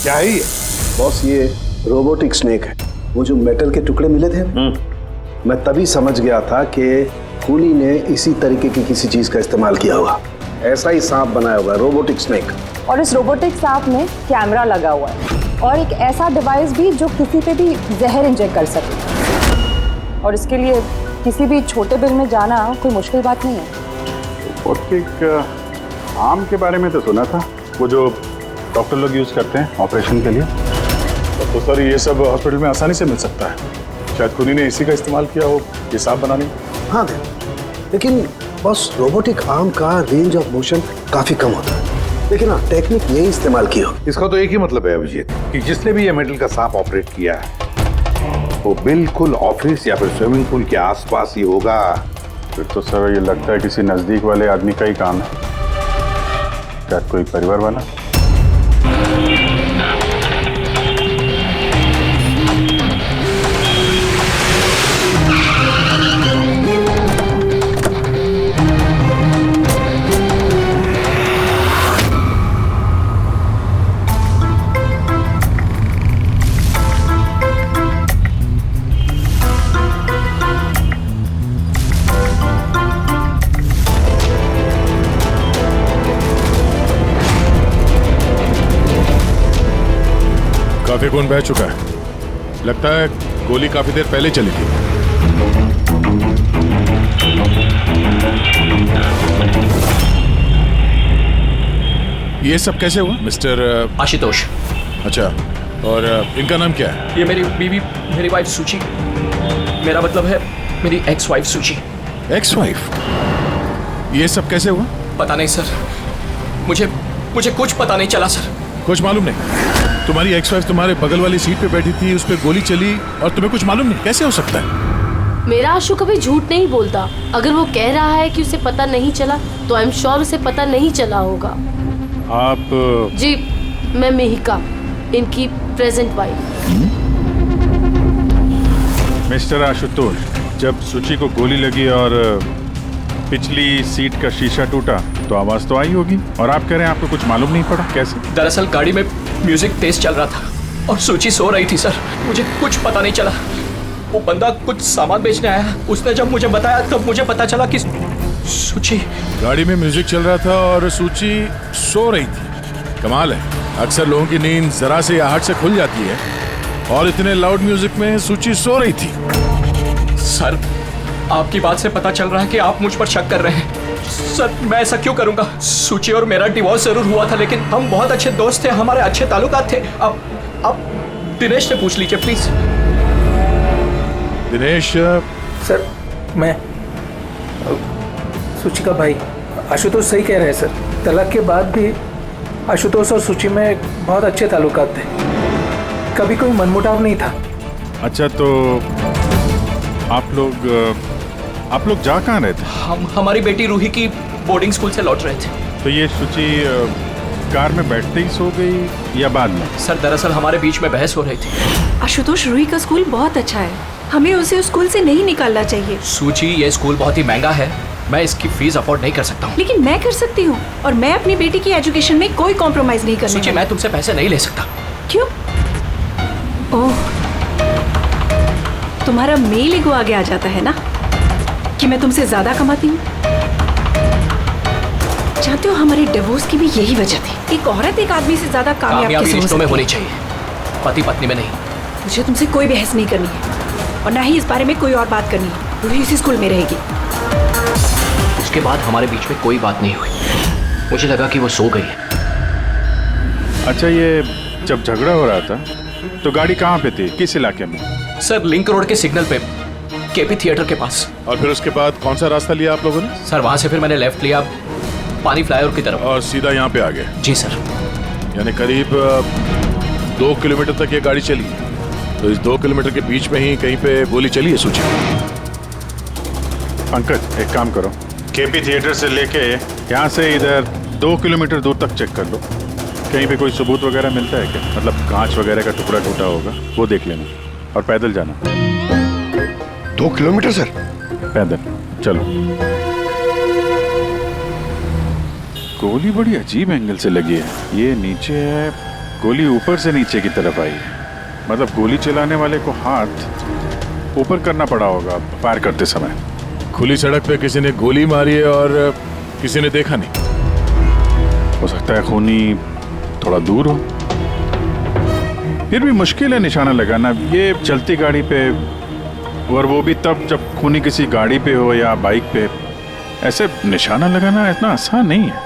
क्या है ये? बॉस ये रोबोटिक स्नेक है। वो जो मेटल के टुकड़े मिले थे, मैं तभी समझ गया था कि कूली ने इसी तरीके की किसी चीज का इस्तेमाल किया होगा। ऐसा ही सांप बनाया हुआ है, रोबोटिक स्नेक। और इस रोबोटिक सांप में कैमरा लगा हुआ है और एक ऐसा डिवाइस भी जो किसी पे भी जहर इंजेक्ट कर सके। और इसके लिए किसी भी छोटे बिल में जाना कोई मुश्किल बात नहीं है। रोबोटिक आर्म के बारे में तो सुना था, वो जो डॉक्टर लोग यूज करते हैं ऑपरेशन के लिए। तो सर ये सब हॉस्पिटल में आसानी से मिल सकता है। शायद खुनी ने इसी का इस्तेमाल किया हो ये सांप बनाने में। हाँ लेकिन बस रोबोटिक आर्म का रेंज ऑफ मोशन काफी कम होता है, लेकिन हाँ टेक्निक यही इस्तेमाल की हो। इसका तो एक ही मतलब है अभिजीत कि जिसने भी ये मेटल का सांप ऑपरेट किया है वो बिल्कुल ऑफिस या फिर स्विमिंग पूल के आसपास ही होगा। फिर तो सर ये लगता है किसी नजदीक वाले आदमी का ही काम है। क्या कोई परिवार वाला? काफी खून बह चुका है। लगता है गोली काफी देर पहले चली थी। ये सब कैसे हुआ मिस्टर आशुतोष? अच्छा, और इनका नाम क्या है? ये मेरी बीवी, मेरी वाइफ सूची। मेरा मतलब है मेरी एक्स वाइफ सूची। Ex wife? ये सब कैसे हुआ? पता नहीं सर, मुझे कुछ पता नहीं चला सर। कुछ मालूम नहीं? तुम्हारी एक्स वाइफ तुम्हारे बगल वाली सीट पे बैठी थी, उस पर गोली चली और तुम्हें कुछ मालूम नहीं? कैसे हो सकता है? मेरा आशु कभी झूठ नहीं बोलता। अगर वो कह रहा है कि उसे पता नहीं चला तो आई एम श्योर उसे पता नहीं चला होगा। आप? जी, मैं मेहिका, इनकी प्रेजेंट वाइफ। मिस्टर आशुतोष, जब सूची को गोली लगी और पिछली सीट का शीशा टूटा तो आवाज तो आई होगी, और आप कह रहे हैं आपको कुछ मालूम नहीं पड़ा? कैसे? दरअसल गाड़ी में म्यूजिक तेज चल रहा था और सूची सो रही थी सर। मुझे कुछ पता नहीं चला। वो बंदा कुछ सामान बेचने आया, उसने जब मुझे बताया तब मुझे पता चला कि सूची। गाड़ी में म्यूजिक चल रहा था और सूची सो रही थी। कमाल है, अक्सर लोगों की नींद जरा से आहट से खुल जाती है और इतने लाउड म्यूजिक में सूची सो रही थी। सर, आपकी बात से पता चल रहा है कि आप मुझ पर शक कर रहे हैं। सर, मैं ऐसा क्यों करूंगा? सूची और मेरा डिवोर्स जरूर हुआ था, लेकिन हम बहुत अच्छे दोस्त थे, हमारे अच्छे ताल्लुकात थे। अब दिनेश से पूछ लीजिए प्लीज। दिनेश? सर, मैं सूची का भाई। आशुतोष सही कह रहे हैं सर। तलाक के बाद भी आशुतोष और सूची में बहुत अच्छे ताल्लुकात थे, कभी कोई मनमुटाव नहीं था। अच्छा, तो आप लोग जा कहाँ रहे थे? हम हमारी बेटी रूही की बोर्डिंग स्कूल से लौट रहे थे। तो ये सूची कार में बैठते ही सो गई या बाद में? सर, दरअसल हमारे बीच में बहस हो रही थी। आशुतोष, रूही का स्कूल बहुत अच्छा है, हमें उसे उस स्कूल से नहीं निकालना चाहिए। सूची, ये स्कूल बहुत ही महंगा है, मैं इसकी फीस अफोर्ड नहीं कर सकता हूँ। लेकिन मैं कर सकती हूँ, और मैं अपनी बेटी की एजुकेशन में कोई कॉम्प्रोमाइज नहीं करने सूची, मैं तुमसे पैसे नहीं ले सकता। क्यों? ओह, तुम्हारा मेल ईगो आगे आ जाता है ना कि मैं तुमसे ज्यादा कमाती हूँ। जानते हो, हमारे डिवोर्स की भी यही वजह थी। एक औरत एक आदमी से ज्यादा कामयाबी रिश्तों में होनी चाहिए, पति पत्नी में नहीं। मुझे तुमसे कोई बहस नहीं करनी है और ना ही इस बारे में कोई और बात करनी है। रूही इसी स्कूल में रहेगी। उसके बाद हमारे बीच में कोई बात नहीं हुई। मुझे लगा कि वो सो गई है। अच्छा, ये जब झगड़ा हो रहा था तो गाड़ी कहाँ पे थी, किस इलाके में? सर, लिंक रोड के सिग्नल पे, केपी थिएटर के पास। और फिर उसके बाद कौन सा रास्ता लिया आप लोगों ने? सर, वहां से फिर मैंने लेफ्ट लिया पानी फ्लाईओवर की तरफ और सीधा यहाँ पे आ गए? जी सर। यानी करीब 2 किलोमीटर तक ये गाड़ी चली, तो इस 2 किलोमीटर के बीच में ही कहीं पे गोली चली है सूची? पंकज, एक काम करो, केपी थिएटर से लेके यहाँ से इधर 2 किलोमीटर दूर तक चेक कर लो, कहीं पे कोई सबूत वगैरह मिलता है क्या? मतलब कांच वगैरह का टुकड़ा टूटा होगा, वो देख लेना। और पैदल जाना। 2 किलोमीटर सर? पैदल चलो। गोली बड़ी अजीब एंगल से लगी है, ये नीचे है गोली ऊपर से नीचे की तरफ आई है। मतलब गोली चलाने वाले को हाथ ऊपर करना पड़ा होगा फायर करते समय। खुली सड़क पे किसी ने गोली मारी है और किसी ने देखा नहीं। हो सकता है खूनी थोड़ा दूर हो। फिर भी मुश्किल है निशाना लगाना ये चलती गाड़ी पे, और वो भी तब जब खूनी किसी गाड़ी पे हो या बाइक पे। ऐसे निशाना लगाना इतना आसान नहीं है।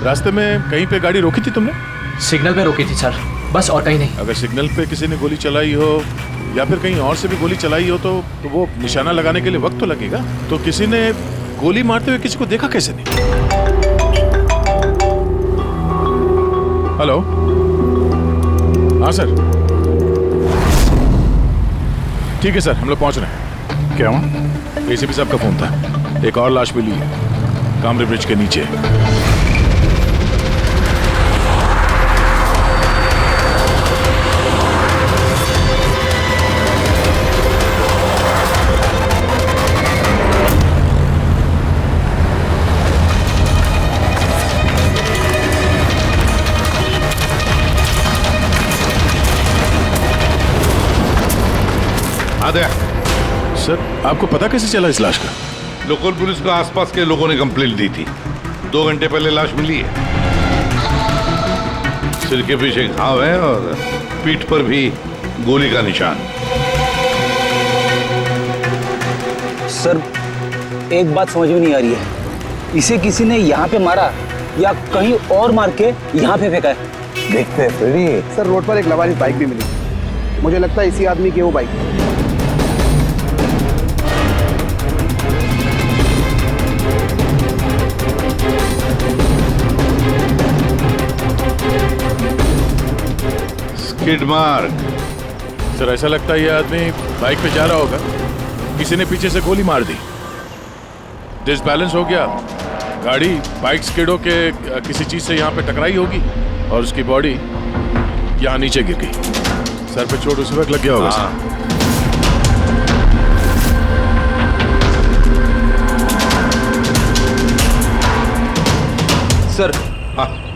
रास्ते में कहीं पे गाड़ी रोकी थी तुमने? सिग्नल पे रोकी थी सर, बस और कहीं नहीं। अगर सिग्नल पे किसी ने गोली चलाई हो या फिर कहीं और से भी गोली चलाई हो तो वो निशाना लगाने के लिए वक्त तो लगेगा। तो किसी ने गोली मारते हुए किसी को देखा कैसे नहीं? हेलो, हाँ सर, ठीक है सर, हम लोग पहुंच रहे हैं। क्या हुआ? एसीपी साहब का फोन था, एक और लाश मिली है कामरे ब्रिज के नीचे। सर, आपको पता कैसे चला इस लाश का? लोकल पुलिस को आसपास के लोगों ने कंप्लेंट दी थी। 2 घंटे पहले लाश मिली है। सिर के पीछे घाव है और पीठ पर भी गोली का निशान। सर, एक बात समझ में नहीं आ रही है, इसे किसी ने यहाँ पे मारा या कहीं और मार के यहाँ पे फेंका है? देखते हैं फ्रेडी। सर, रोड पर एक लवारिस बाइक भी मिली। मुझे लगता है इसी आदमी की वो बाइक। Skid mark. सर, ऐसा लगता है ये आदमी बाइक पे जा रहा होगा, किसी ने पीछे से गोली मार दी, डिसबैलेंस हो गया, गाड़ी बाइक स्किड होके किसी चीज से यहाँ पे टकराई होगी और उसकी बॉडी यहाँ नीचे गिर गई। सर पे चोट उसी वक्त लग गया होगा। सर,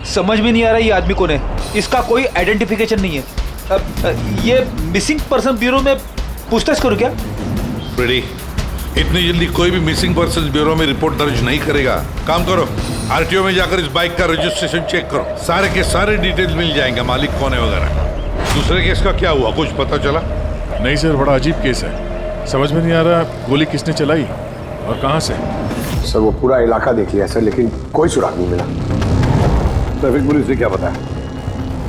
समझ में नहीं आ रहा ये आदमी कौन है। इसका कोई आइडेंटिफिकेशन नहीं है। ये मिसिंग पर्सन ब्यूरो में पूछताछ करूं क्या? फ्रेडी, इतनी जल्दी कोई भी मिसिंग पर्सन ब्यूरो में रिपोर्ट दर्ज नहीं करेगा। काम करो, आरटीओ में जाकर इस बाइक का रजिस्ट्रेशन चेक करो। सारे के सारे डिटेल्स मिल जाएंगे, मालिक कौन है वगैरह। दूसरे केस का क्या हुआ, कुछ पता चला? नहीं सर, बड़ा अजीब केस है, समझ में नहीं आ रहा गोली किसने चलाई और कहां से। सर, वो पूरा इलाका देख लिया सर, लेकिन कोई सुराग नहीं मिला। ट्रैफिक पुलिस ने क्या बताया?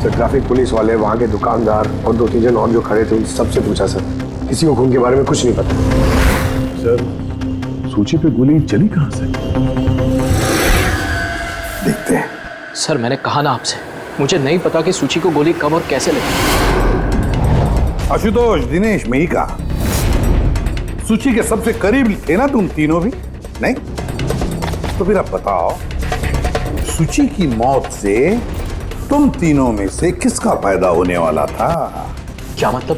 सर, ट्रैफिक पुलिस वाले, वहाँ के दुकानदार और 2-3 जन और जो खड़े थे उन सबसे पूछा सर, किसी को खून के बारे में कुछ नहीं पता। सर, सूची पे गोली चली कहां से? देखते हैं। सर, मैंने कहा ना आपसे, मुझे नहीं पता कि सूची को गोली कब और कैसे लगी। आशुतोष, दिनेश, मैं ही कहा, सूची के सबसे करीब थे ना तुम तीनों भी? नहीं? तो फिर अब बताओ, सूची की मौत से तुम तीनों में से किसका फायदा होने वाला था? क्या मतलब?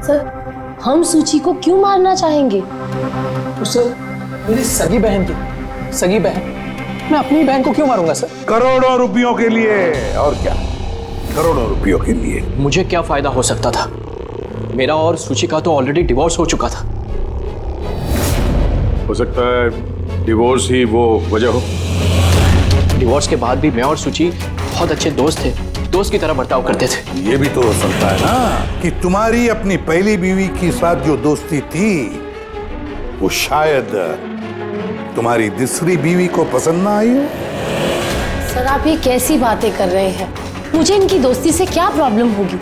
सर, हम सूची को क्यों मारना चाहेंगे? तो सर, मेरी सगी बहन थी, सगी बहन, मैं अपनी बहन को क्यों मारूंगा सर? करोड़ों रुपयों के लिए। और क्या? करोड़ों रुपयों के लिए। मुझे क्या फायदा हो सकता था? मेरा और सूची का तो ऑलरेडी डिवोर्स हो चुका था। हो सकता है डिवोर्स ही वो वजह हो। डिवोर्स के बाद भी मैं और सूची बहुत अच्छे दोस्त थे, दोस्त की तरह बर्ताव करते थे। ये भी तो हो सकता है ना कि तुम्हारी अपनी पहली बीवी के साथ जो दोस्ती थी वो शायद तुम्हारी दूसरी बीवी को पसंद ना आई हो। सर, आप ये कैसी बातें कर रहे हैं? मुझे इनकी दोस्ती से क्या प्रॉब्लम होगी?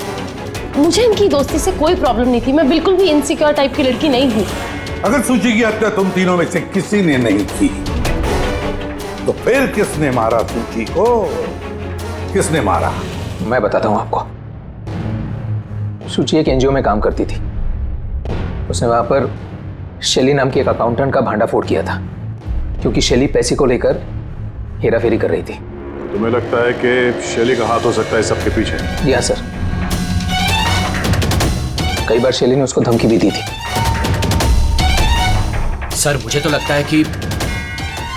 मुझे इनकी दोस्ती से कोई प्रॉब्लम नहीं थी। मैं बिल्कुल भी इनसिक्योर टाइप की लड़की नहीं हूँ। अगर सूची की हत्या तुम तीनों में से किसी ने नहीं की तो फिर किसने मारा सूची को? किसने मारा? मैं बताता हूँ आपको। सूची एक एनजीओ में काम करती थी। उसने वहां पर शैली नाम की एक अकाउंटेंट का भांडाफोड़ किया था, क्योंकि शैली पैसे को लेकर हेराफेरी कर रही थी। तुम्हें लगता है कि शैली का हाथ हो सकता है सबके पीछे? जी हाँ सर, कई बार शैली ने उसको धमकी भी दी थी। सर मुझे तो लगता है कि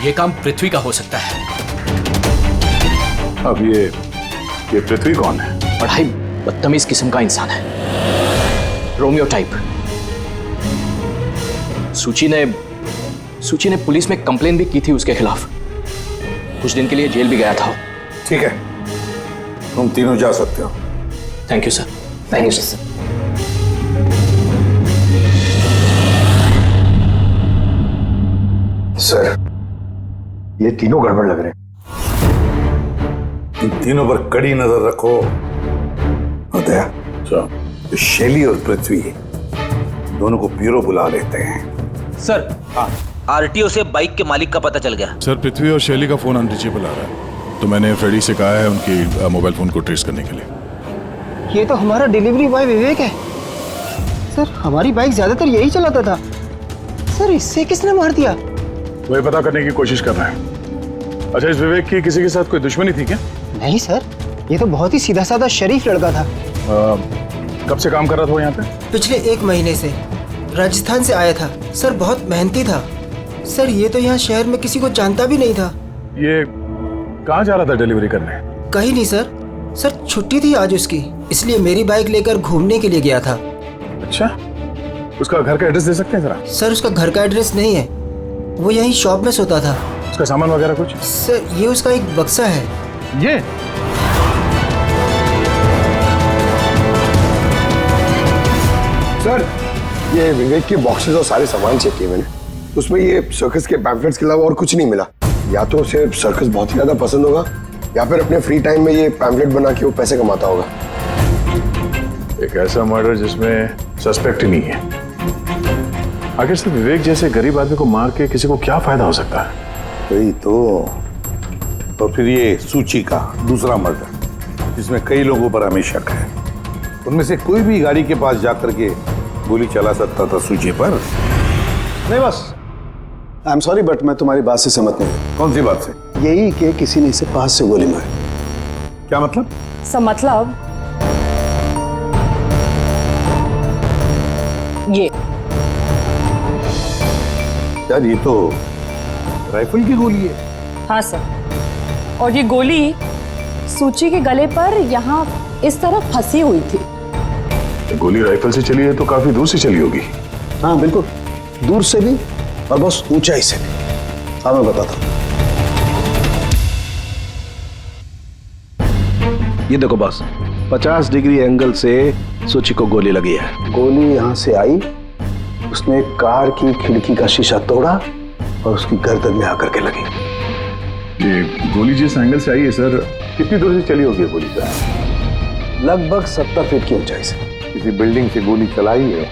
ये काम पृथ्वी का हो सकता है। अब ये पृथ्वी कौन है? बड़ा ही बदतमीज किस्म का इंसान है, रोमियो टाइप। सूची ने पुलिस में कंप्लेन भी की थी उसके खिलाफ। कुछ दिन के लिए जेल भी गया था। ठीक है, तुम तीनों जा सकते हो। Thank you sir. Thank you sir. Sir, ये तीनों गड़बड़ लग रहे हैं। इन तीनों पर कड़ी नजर रखो। होता तो शैली और पृथ्वी दोनों को ब्यूरो बुला लेते हैं। सर, आरटीओ से बाइक के मालिक का पता चल गया। सर पृथ्वी और शैली का फोन अनरीचेबल आ रहा है, तो मैंने फ्रेडी से कहा है उनकी मोबाइल फोन को ट्रेस करने के लिए। ये तो हमारा डिलीवरी बॉय विवेक है। सर, हमारी बाइक ज्यादातर यही चलाता था। सर, इससे किसने मार दिया? वही पता करने की कोशिश कर रहे हैं। अच्छा, इस विवेक की किसी के साथ कोई दुश्मनी थी क्या? नहीं सर, ये तो बहुत ही सीधा साधा शरीफ लड़का था। कब से काम कर रहा था वो यहाँ पे? पिछले 1 महीने से राजस्थान से आया था। सर, बहुत मेहनती था। सर, ये तो यहाँ शहर में किसी को जानता भी नहीं था। ये कहाँ जा रहा था डिलीवरी करने? कहीं नहीं सर। सर, छुट्टी थी आज उसकी, इसलिए मेरी बाइक लेकर घूमने के लिए गया था। अच्छा, उसका घर का एड्रेस दे सकते हैं जरा? सर, उसका घर का एड्रेस नहीं है, वो यहीं शॉप में सोता था। उसका सामान वगैरह कुछ? सर, ये उसका एक बक्सा है। ये सर, ये विवेक के बॉक्सेस और सारे सामान चेक किए मैंने, उसमें ये सर्कस के पैम्फलेट्स के अलावा और कुछ नहीं मिला। या तो उसे सर्कस बहुत ही ज्यादा पसंद होगा, या फिर अपने फ्री टाइम में ये पैम्फलेट बना के वो पैसे कमाता होगा। एक ऐसा मर्डर जिसमें सस्पेक्ट ही नहीं है। आखिर से विवेक जैसे गरीब आदमी को मार के किसी को क्या फायदा हो सकता है? वही तो फिर ये सूची का दूसरा मर्डर, जिसमें कई लोगों पर हमें शक है, उनमें से कोई भी गाड़ी के पास जाकर के गोली चला सकता था सूची पर। नहीं बस, आई एम सॉरी बट मैं तुम्हारी बात से सहमत नहीं हूँ। कौन सी बात से? यही कि किसी ने इसे पास से गोली मारी। क्या मतलब? सब मतलब ये। यार, ये तो राइफल की गोली है। हाँ सर, और ये गोली सूची के गले पर यहाँ इस तरह फंसी हुई थी। गोली राइफल से चली है तो काफी दूर से चली होगी। हाँ बिल्कुल, दूर से भी और बहुत ऊंचाई से भी। हाँ, मैं बताता हूँ। ये देखो बॉस, 50 डिग्री एंगल से सूची को गोली लगी है। गोली यहाँ से आई, उसने कार की खिड़की का शीशा तोड़ा और उसकी गर्दन में आकर के लगी। ये गोली जिस एंगल से आई है सर, कितनी दूर से चली होगी गोली का? लगभग 70 फीट की ऊंचाई से। किसी बिल्डिंग से गोली चलाई है।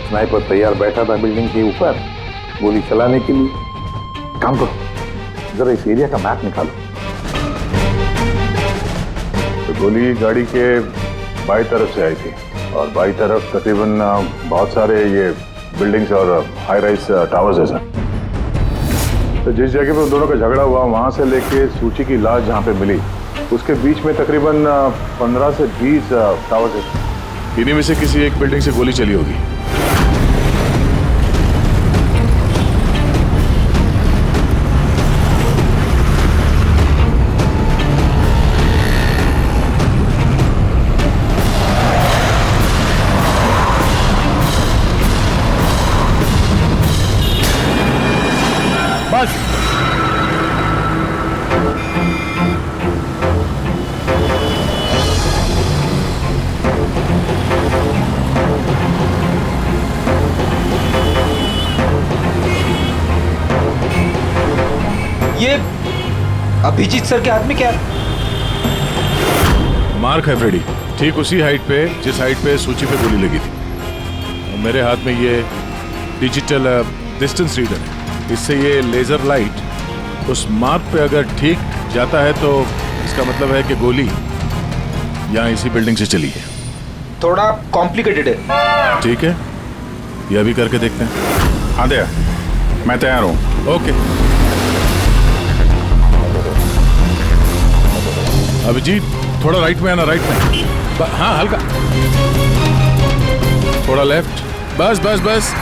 स्नाइपर तैयार बैठा था बिल्डिंग के ऊपर गोली चलाने के लिए। काम करो, जरा इस एरिया का मैप निकालो। तो गोली गाड़ी के बाई तरफ से आई थी और बाई तरफ तकरीबन बहुत सारे ये बिल्डिंग्स और हाई राइज टावर्स है सर। तो जिस जगह पे उन दोनों का झगड़ा हुआ, वहां से लेके सूची की लाश जहां पे मिली, उसके बीच में तकरीबन 15 से 20 टावर्स है। इन्हीं में से किसी एक बिल्डिंग से गोली चली होगी। ये अभिजीत सर के हाथ में क्या? मार्क है फ्रेडी, ठीक उसी हाइट पे जिस हाइट पे सूची पे गोली लगी थी। और मेरे हाथ में ये डिजिटल डिस्टेंस रीडर है। इससे ये लेजर लाइट उस मार्क पे अगर ठीक जाता है तो इसका मतलब है कि गोली यहाँ इसी बिल्डिंग से चली है। थोड़ा कॉम्प्लिकेटेड है। ठीक है, ये अभी करके देखते हैं। हाँ दे, मैं तैयार हूँ। ओके अभिजीत, थोड़ा राइट में आना, राइट में। हाँ हल्का, थोड़ा लेफ्ट, बस बस बस।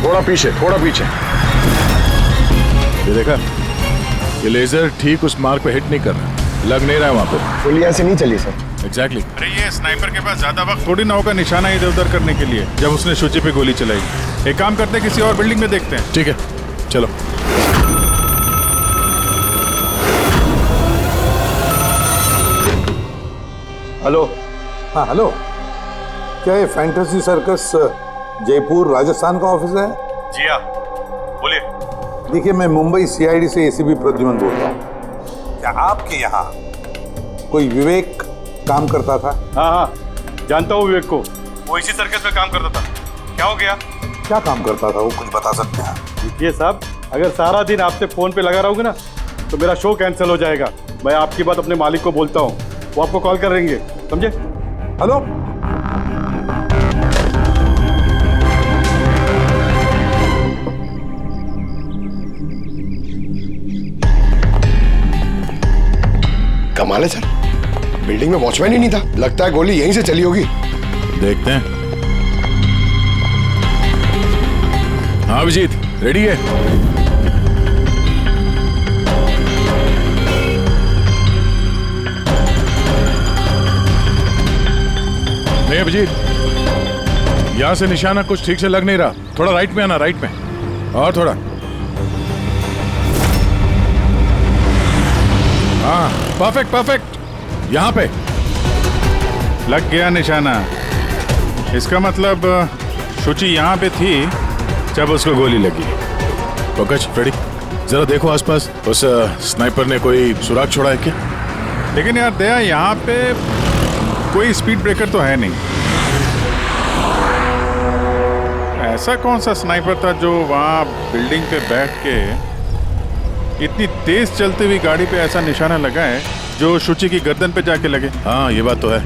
थोड़ा पीछे, थोड़ा पीछे। ये देखा, ये लेजर ठीक उस मार्क पे हिट नहीं कर रहा, लग नहीं रहा है वहां पे। गोली ऐसे नहीं चली सर। एग्जैक्टली। अरे ये स्नाइपर के पास ज्यादा वक्त थोड़ी ना होगा निशाना इधर उधर करने के लिए, जब उसने शुचि पे गोली चलाई। एक काम करते हैं, किसी और बिल्डिंग में देखते हैं। ठीक है, चलो। हेलो। हाँ हेलो, क्या ये फैंटेसी सर्कस जयपुर राजस्थान का ऑफिस है? जी हाँ, बोलिए। देखिए, मैं मुंबई सीआईडी से एसीपी प्रद्युमन बोल रहा हूँ। क्या आपके यहाँ कोई विवेक काम करता था? हाँ हाँ, जानता हूँ विवेक को, वो इसी सर्कस में काम करता था। क्या हो गया? क्या काम करता था वो, कुछ बता सकते हैं? देखिए साहब, अगर सारा दिन आपसे फोन पे लगा रहूंगा ना तो मेरा शो कैंसिल हो जाएगा। मैं आपकी बात अपने मालिक को बोलता हूँ, वो आपको कॉल करेंगे, समझे? हेलो। कमाल है सर, बिल्डिंग में वॉचमैन ही नहीं था। लगता है गोली यहीं से चली होगी। देखते हैं। हाँ अभिजीत, रेडी है? नहीं अभिजीत, यहां से निशाना कुछ ठीक से लग नहीं रहा। थोड़ा राइट में आना, राइट में, और थोड़ा। हाँ परफेक्ट परफेक्ट, यहां पे लग गया निशाना। इसका मतलब शुचि यहाँ पे थी जब उसको गोली लगी। पंकज, रेडी? जरा देखो आसपास, उस स्नाइपर ने कोई सुराग छोड़ा है क्या? लेकिन यार दया, यहाँ पे कोई स्पीड ब्रेकर तो है नहीं। ऐसा कौन सा स्नाइपर था जो वहाँ बिल्डिंग पे बैठ के इतनी तेज चलती हुई गाड़ी पे ऐसा निशाना लगा है जो शुचि की गर्दन पे जाके लगे? हाँ ये बात तो है।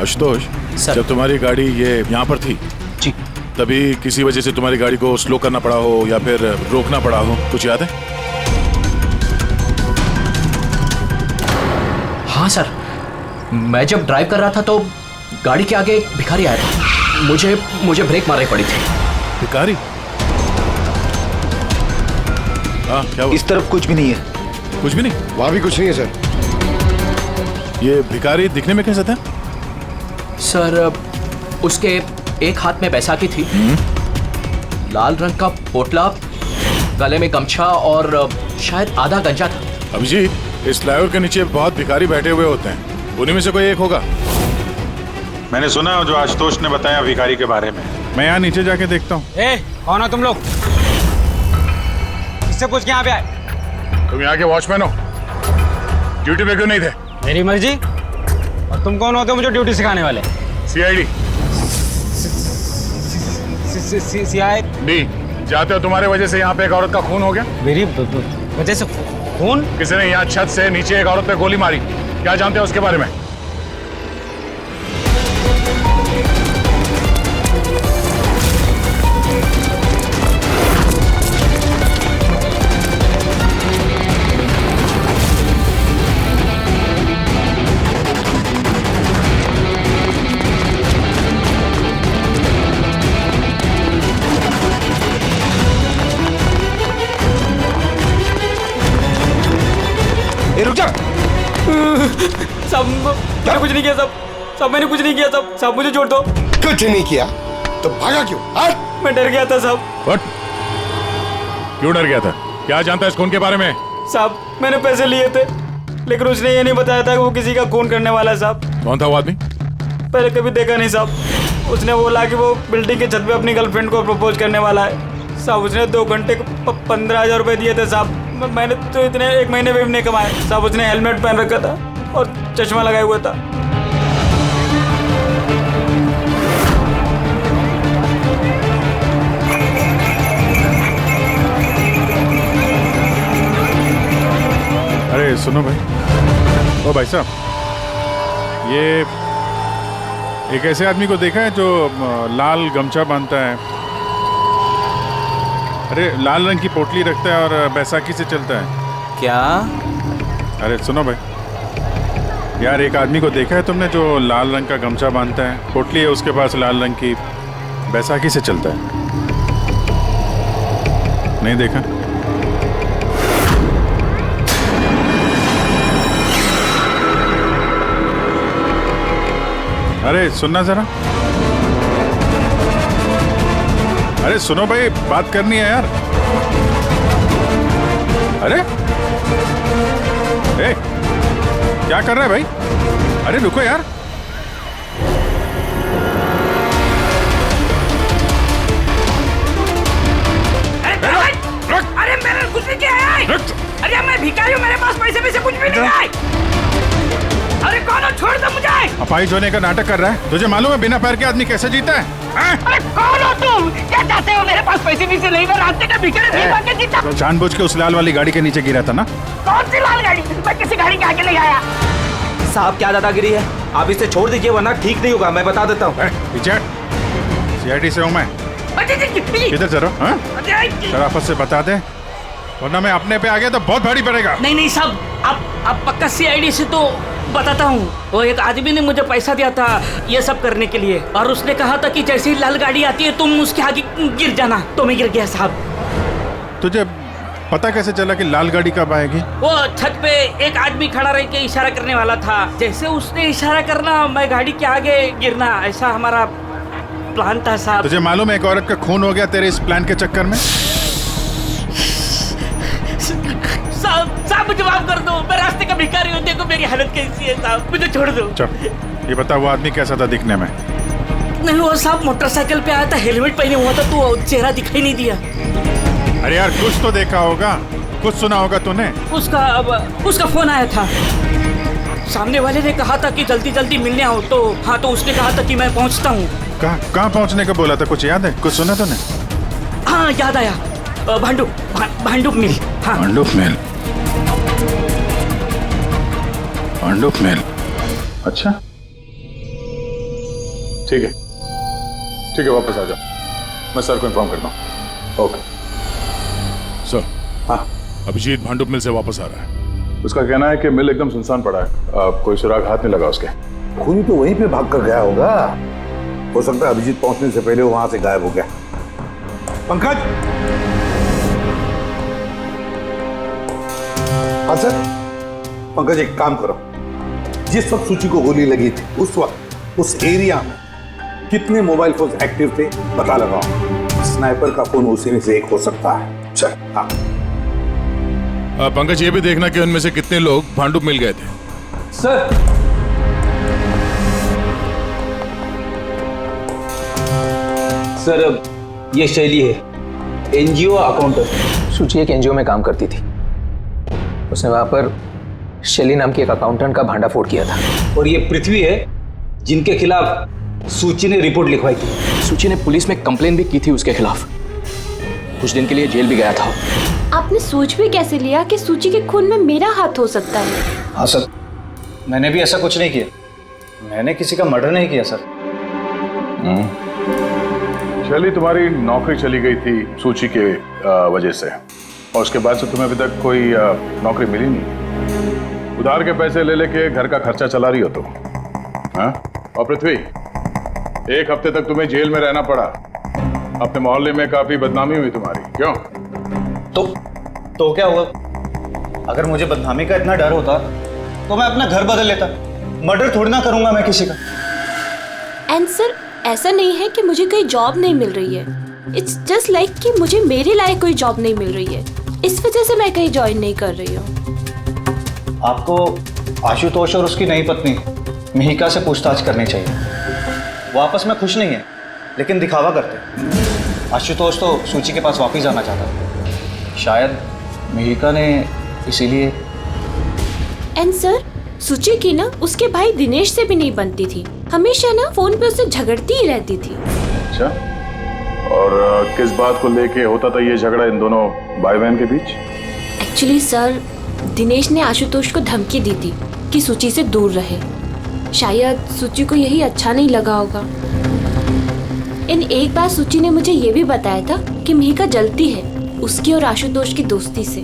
आशुतोष, जब तुम्हारी गाड़ी ये यहाँ पर थी जी, तभी किसी वजह से तुम्हारी गाड़ी को स्लो करना पड़ा हो या फिर रोकना पड़ा हो, कुछ याद है? हाँ सर, मैं जब ड्राइव कर रहा था तो गाड़ी के आगे एक भिखारी आया था। मुझे ब्रेक मारनी पड़ी थी। भिखारी? हाँ क्या हुआ? इस तरफ कुछ भी नहीं है। कुछ भी नहीं? वहां भी कुछ नहीं है सर। ये भिखारी दिखने में कैसा था? सर, उसके एक हाथ में बैसाखी थी, लाल रंग का पोटला, गले में गमछा और शायद आधा गंजा था। अभिजीत, इस फ्लाईओवर के नीचे बहुत भिखारी बैठे हुए होते हैं, उन्हीं में से कोई एक होगा। मैंने सुना जो आशुतोष ने बताया भिखारी के बारे में। मैं यहाँ नीचे जाके देखता हूँ। कौन हो तुम लोग? इससे पूछ के यहाँ पे आए? तुम यहाँ के वॉचमैन हो, ड्यूटी पे क्यों नहीं थे? मेरी मर्जी। और तुम कौन होते हो मुझे ड्यूटी सिखाने वाले? सीआईडी। सीआईडी? जाते हो, तुम्हारे वजह से यहाँ पे एक औरत का खून हो गया। मेरी वजह से खून? किसी ने यहाँ छत से नीचे एक औरत पे गोली मारी, क्या जानते हो उसके बारे में? रुक जा। सब मैंने कुछ नहीं किया, सब मैंने कुछ नहीं किया, सब मुझे छोड़ दो। कुछ नहीं किया तो भागा क्यों? मैं डर गया था साहब। What? क्यों डर गया था? क्या जानता है इस खून के बारे में? साहब, मैंने पैसे लिए थे, लेकिन उसने ये नहीं बताया था कि वो किसी का खून करने वाला है साहब। कौन था वो आदमी? पहले कभी देखा नहीं साहब। उसने बोला कि वो बिल्डिंग के छत पे अपनी गर्लफ्रेंड को प्रपोज करने वाला है साहब। उसने 2 घंटे को 15,000 रुपए दिए थे साहब। मैंने तो इतने 1 महीने में भी नहीं कमाए साहब। उसने हेलमेट पहन रखा था और चश्मा लगाया हुआ था। अरे सुनो भाई, ओ भाई साहब, ये एक ऐसे आदमी को देखा है जो लाल गमछा बांधता है, अरे लाल रंग की पोटली रखता है और बैसाखी से चलता है? क्या? अरे सुनो भाई यार, एक आदमी को देखा है तुमने जो लाल रंग का गमछा बांधता है, पोटली है उसके पास लाल रंग की, बैसाखी से चलता है? नहीं देखा। अरे सुनना जरा। अरे सुनो भाई, बात करनी है यार। अरे ए, क्या कर रहा है भाई? अरे रुको यार। अरे मैंने कुछ नहीं किया है। अरे मैं भिखारी हूँ, मेरे पास पैसे कुछ भी नहीं है। अरे कौन हो, छोड़ दो मुझे। अपाहिज होने का नाटक कर रहा है। तुझे मालूम है बिना पैर के आदमी कैसे जीता है? अरे कौन हो तुम? क्या चाहते हो? मेरे पास पैसे नहीं से नहीं, मैं रास्ते का भिखारी नहीं बन के जीता। जानबूझ के उस लाल वाली गाड़ी के नीचे गिरा था ना? कौन सी लाल गाड़ी? मैं किसी गाड़ी के आगे ले आया। साहब क्या दादागिरी है, आप इसे छोड़ दीजिए वरना ठीक नहीं होगा, मैं बता देता हूँ। सीआईडी से हूँ मैं। किधर चलो? शराफत से बता दे, वरना मैं अपने पे आ गया तो बहुत भारी पड़ेगा। नहीं साहब, आप पक्का सीआईडी से तो बताता हूँ। वो एक आदमी ने मुझे पैसा दिया था ये सब करने के लिए, और उसने कहा था कि जैसे ही लाल गाड़ी आती है तुम उसके आगे गिर जाना। तो मैं गिर गया साहब। तुझे पता कैसे चला कि लाल गाड़ी कब आएगी? वो छत पे एक आदमी खड़ा रह के इशारा करने वाला था, जैसे उसने इशारा करना मैं गाड़ी के आगे गिरना, ऐसा हमारा प्लान था साहब। तुझे मालूम है एक औरत का खून हो गया तेरे इस प्लान के चक्कर में? साहब मुझे माफ कर दो, मैं रास्ते का भिखारी हूँ, देखो मेरी हालत कैसी है साहब, मुझे छोड़ दो। चल ये बता, वो आदमी कैसा था दिखने में? नहीं वो साहब मोटरसाइकिल पे आया था, हेलमेट पहने हुआ था, तो चेहरा दिखाई नहीं दिया। अरे यार कुछ तो देखा होगा, कुछ सुना होगा तूने? उसका फोन आया था, सामने वाले ने कहा था कि जल्दी जल्दी मिलने आओ। तो हाँ, तो उसने कहा था कि मैं पहुँचता हूँ। कहाँ पहुँचने का बोला था? कुछ याद है? कुछ सुना तूने? हाँ याद आया, भांडुप मिल। हाँ भांडुप मिल। अच्छा ठीक है वापस आ जाओ, मैं सर को इन्फॉर्म करता हूँ। Okay sir. हाँ अभिजीत भांडुप मिल से वापस आ रहा है। उसका कहना है कि मिल एकदम सुनसान पड़ा है, कोई सुराग हाथ नहीं लगा उसके। खूनी तो वहीं पे भाग कर गया होगा, हो सकता है अभिजीत पहुंचने से पहले वो वहां से गायब हो गया। पंकज। हाँ सर। पंकज एक काम करो, जिस वक्त सूची को गोली लगी थी उस वक्त उस एरिया में कितने मोबाइल फोन एक्टिव थे पता लगाओ। स्नाइपर का फोन उसी में से एक हो सकता है। चल। हाँ पंकज ये भी देखना कि उनमें से कितने लोग भांडुप मिल गए थे। सर सर ये शैली है, एनजीओ अकाउंटेंट। सूची एक एनजीओ में काम करती थी, उसने वहां पर शैली नाम की एक अकाउंटेंट का भांडाफोड़ किया था। और ये पृथ्वी है जिनके खिलाफ सूची ने रिपोर्ट लिखवाई थी। सूची ने पुलिस में कंप्लेन भी की थी उसके खिलाफ, कुछ दिन के लिए जेल भी गया था। आपने सोच भी कैसे लिया कि सूची के खून में मेरा हाथ हो सकता है? हाँ सर, मैंने भी ऐसा कुछ नहीं किया, मैंने किसी का मर्डर नहीं किया सर। शैली तुम्हारी नौकरी चली गई थी सूची के वजह से, और उसके बाद से तुम्हें अभी तक कोई नौकरी मिली नहीं। उधार के पैसे ले लेके घर का खर्चा चला रही हो तुम। हाँ? और पृथ्वी, एक हफ्ते तक तुम्हें जेल में रहना पड़ा, अपने मोहल्ले में काफी बदनामी हुई तुम्हारी। क्यों? तो क्या हुआ? अगर मुझे बदनामी का इतना डर होता तो मैं अपना घर बदल लेता, मर्डर थोड़ी ना करूंगा मैं किसी का। एंड सर ऐसा नहीं है कि मुझे कोई जॉब नहीं मिल रही है, इट्स जस्ट लाइक कि मुझे मेरे लायक कोई जॉब नहीं मिल रही है, इस वजह से मैं कहीं ज्वाइन नहीं कर रही हूँ। आपको आशुतोष और उसकी नई पत्नी मिहिका से पूछताछ करनी चाहिए। वो आपस में खुश नहीं है लेकिन दिखावा करते। आशुतोष तो सूची के पास वापस जाना चाहता था, शायद मिहिका ने इसीलिए। एंड सर सूची की ना उसके भाई दिनेश से भी नहीं बनती थी, हमेशा ना फोन पे उससे झगड़ती ही रहती थी। अच्छा, और किस बात को लेके होता था ये झगड़ा इन दोनों भाई बहन के बीच? एक्चुअली सर दिनेश ने आशुतोष को धमकी दी थी कि सूची से दूर रहे, शायद सूची को यही अच्छा नहीं लगा होगा। इन एक बार सूची ने मुझे ये भी बताया था कि मिहिका जलती है उसकी और आशुतोष की दोस्ती से।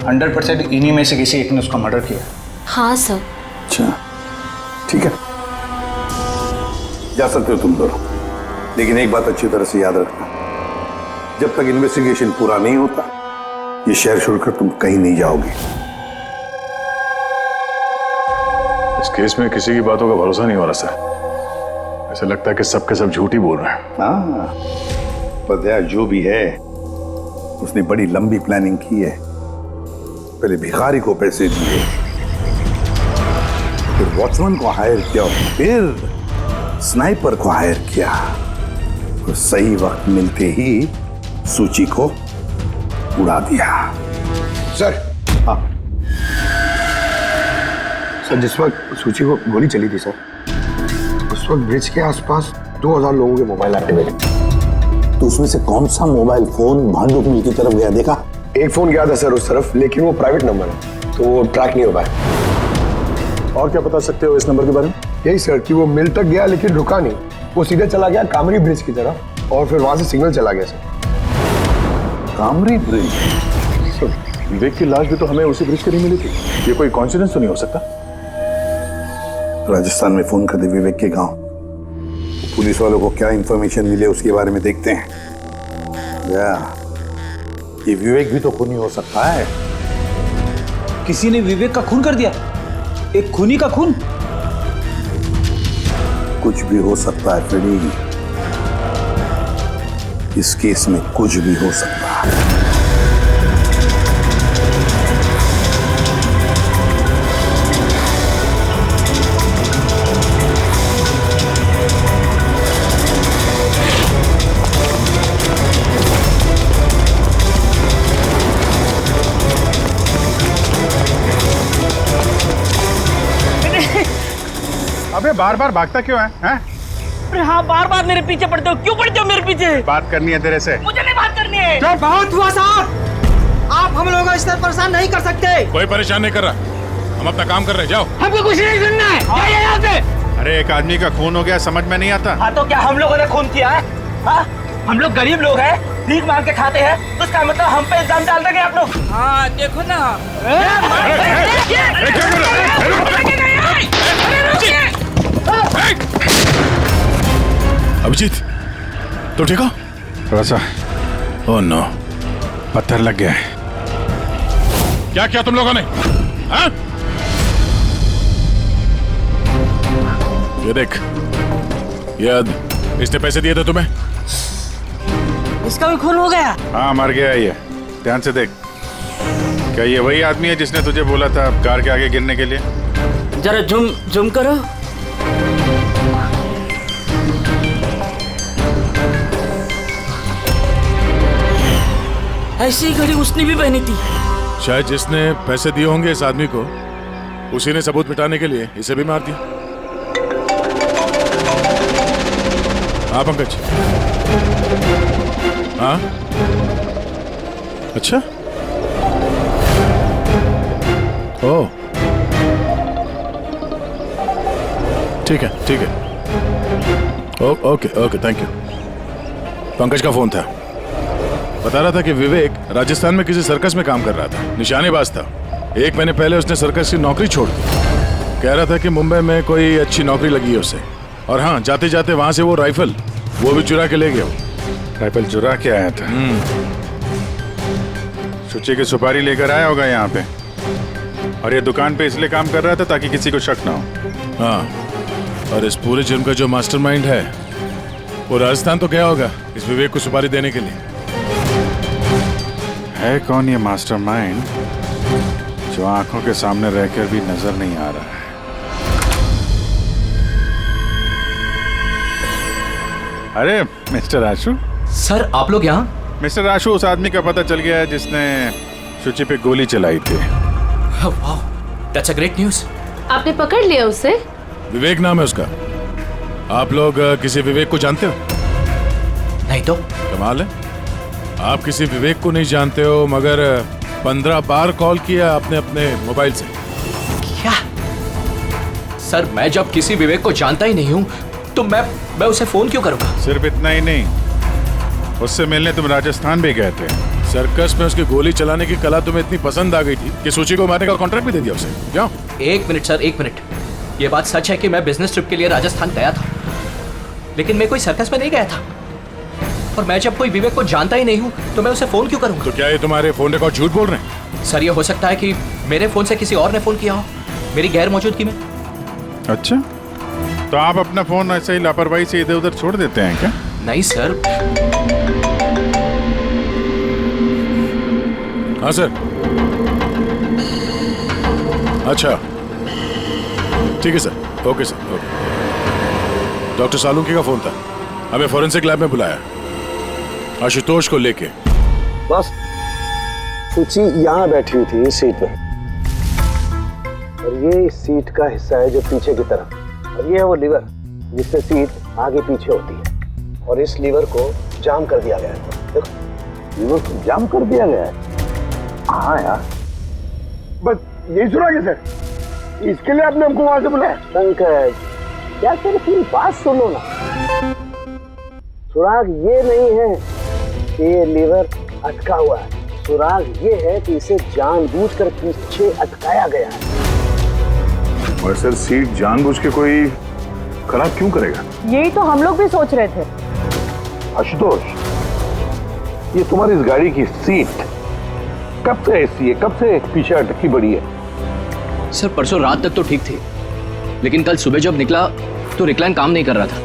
100% इन्हीं में से किसी एक ने उसका मर्डर किया। हाँ सर। अच्छा ठीक है, जा सकते हो तुम दोनों, लेकिन एक बात अच्छी तरह से याद रखना, जब तक इन्वेस्टिगेशन पूरा नहीं होता ये शहर छोड़कर तुम कहीं नहीं जाओगे। इस केस में किसी की बातों का भरोसा नहीं हो रहा सर। ऐसा लगता है कि सब के सब झूठ ही बोल रहे हैं। हाँ, पता है जो भी है उसने बड़ी लंबी प्लानिंग की है। पहले भिखारी को पैसे दिए, फिर वॉचमैन को हायर किया, फिर स्नाइपर को हायर किया, और सही वक्त मिलते ही सूची को उड़ा दिया। सर। हाँ सर, जिस वक्त सूची को गोली चली थी सर, उस वक्त ब्रिज के आसपास 2000 लोगों के मोबाइल एक्टिव थे। तो उसमें से कौन सा मोबाइल फोन भांडुप मिल की तरफ गया देखा? एक फोन गया था सर उस तरफ, लेकिन वो प्राइवेट नंबर है तो वो ट्रैक नहीं हो पाया। और क्या बता सकते हो इस नंबर के बारे में? यही सर कि वो मिल तक गया लेकिन रुका नहीं, वो सीधे चला गया कामरी ब्रिज की तरफ और फिर वहां से सिग्नल चला गया सर। कामरी ब्रिज? विवेक की लाश भी तो हमें उसी ब्रिज के लिए मिली थी। ये कोई कॉन्सिडेंस तो नहीं हो सकता? राजस्थान में फोन कर दे विवेक के गांव, पुलिस वालों को क्या इंफॉर्मेशन मिले उसके बारे में देखते हैं। ये विवेक भी तो खूनी हो सकता है। किसी ने विवेक का खून कर दिया? एक खूनी का खून? कुछ भी हो सकता है फ्रेडी, इस केस में कुछ भी हो सकता है। अबे बार बार भागता क्यों है? अरे हाँ, बार बार मेरे पीछे पड़ते हो, क्यों पड़ते हो मेरे पीछे? बात करनी है तेरे से। मुझे नहीं बात करनी है। तो बहुत हुआ साहब, आप हम लोगों को इस तरह परेशान नहीं कर सकते। कोई परेशान नहीं कर रहा, हम अपना काम कर रहे हैं, जाओ। हमको कुछ नहीं सुनना है, जाइए यहाँ से। अरे एक आदमी का खून हो गया, समझ में नहीं आता? हाँ तो क्या हम लोगों ने खून किया है? हाँ, हम लोग गरीब लोग हैं, भीख मांग के खाते हैं, तो इसका मतलब हम पे इल्जाम डाल देंगे आप लोग? हाँ देखो ना। अभिजीत, तो ठीक हो? थोड़ा सा ओह नो, पत्थर लग गया है। क्या किया तुम लोगों ने? हाँ? ये देख, इसने पैसे दिए थे तुम्हें? इसका भी खून हो गया? हाँ मर गया ये, ध्यान से देख। क्या ये वही आदमी है जिसने तुझे बोला था कार के आगे गिरने के लिए? जरा जूम करो। ऐसी घड़ी उसने भी पहनी थी। शायद जिसने पैसे दिए होंगे इस आदमी को, उसी ने सबूत मिटाने के लिए इसे भी मार दिया। हाँ पंकज। हाँ अच्छा, ओह ठीक है ठीक है, okay okay thank you. Pankaj का फोन था, बता रहा था कि विवेक राजस्थान में किसी सर्कस में काम कर रहा था, निशानेबाज था। 1 महीने पहले उसने सर्कस की नौकरी छोड़ दी। कह रहा था कि मुंबई में कोई अच्छी नौकरी लगी है उसे, और हाँ जाते जाते वहां से वो राइफल वो भी चुरा के ले गया। राइफल चुरा के आया था? सुची की सुपारी लेकर आया होगा यहाँ पे, और ये दुकान पे इसलिए काम कर रहा था ताकि किसी को शक ना हो। हाँ, और इस पूरे जुर्म का जो मास्टरमाइंड है वो राजस्थान तो गया होगा इस विवेक को सुपारी देने के लिए। है कौन ये मास्टरमाइंड जो आंखों के सामने रहकर भी नजर नहीं आ रहा है? अरे मिस्टर आशु। सर आप लोग यहाँ? मिस्टर आशु, उस आदमी का पता चल गया है जिसने शुचि पे गोली चलाई थी। वाह, दैट्स अ ग्रेट न्यूज़। आपने पकड़ लिया उसे? विवेक नाम है उसका। आप लोग किसी विवेक को जानते हो? नहीं तो। कमाल है, आप किसी विवेक को नहीं जानते हो, मगर 15 बार कॉल किया आपने अपने मोबाइल से। क्या? सर मैं जब किसी विवेक को जानता ही नहीं हूँ तो मैं उसे फोन क्यों करूँगा? सिर्फ इतना ही नहीं, उससे मिलने तुम राजस्थान भी गए थे। सर्कस में उसकी गोली चलाने की कला तुम्हें इतनी पसंद आ गई थी कि सूची को मारने का कॉन्ट्रैक्ट भी दे दिया उसे। क्यों? 1 मिनट सर, 1 मिनट। ये बात सच है कि मैं बिजनेस ट्रिप के लिए राजस्थान गया था, लेकिन मैं कोई सर्कस में नहीं गया था। और मैं जब कोई विवेक को जानता ही नहीं हूँ तो मैं उसे फोन क्यों करूँगा? तो क्या ये तुम्हारे फोन रिकॉर्ड झूठ बोल रहे हैं? सर, ये हो सकता है कि मेरे फोन से किसी और ने फोन किया हो मेरी गैर मौजूदगी में। अच्छा, तो आप अपना फोन ऐसे ही लापरवाही से इधर उधर छोड़ देते हैं क्या? नहीं सर। हाँ सर। अच्छा ठीक है sir, okay sir, okay. Doctor Salunkhe का फोन था, हमें फॉरेंसिक लैब में बुलाया आशुतोष को लेके। बस सूची यहाँ बैठी हुई थी इस सीट पे, और ये इस सीट का हिस्सा है जो पीछे की तरफ, और ये है वो लीवर जिससे सीट आगे पीछे होती है, और इस लीवर को जाम कर दिया गया है। देखो, लीवर को जाम कर दिया गया है। हाँ यार, बस यही सुना कैसे? इसके लिए आपने हमको वहां से बुलाया? पंकज, क्या सिर्फ पूरी बात सुनो ना। सुराग ये नहीं है कि ये लीवर अटका हुआ है, सुराग ये है कि इसे जानबूझकर पीछे अटकाया गया है। और सर, सीट जानबूझ के कोई खराब क्यों करेगा? यही तो हम लोग भी सोच रहे थे। आशुतोष, ये तुम्हारी इस गाड़ी की सीट कब से ऐसी है, कब से पीछे अटकी पड़ी है? सर, परसों रात तक तो ठीक थी, लेकिन कल सुबह जब निकला तो रिक्लाइन काम नहीं कर रहा था।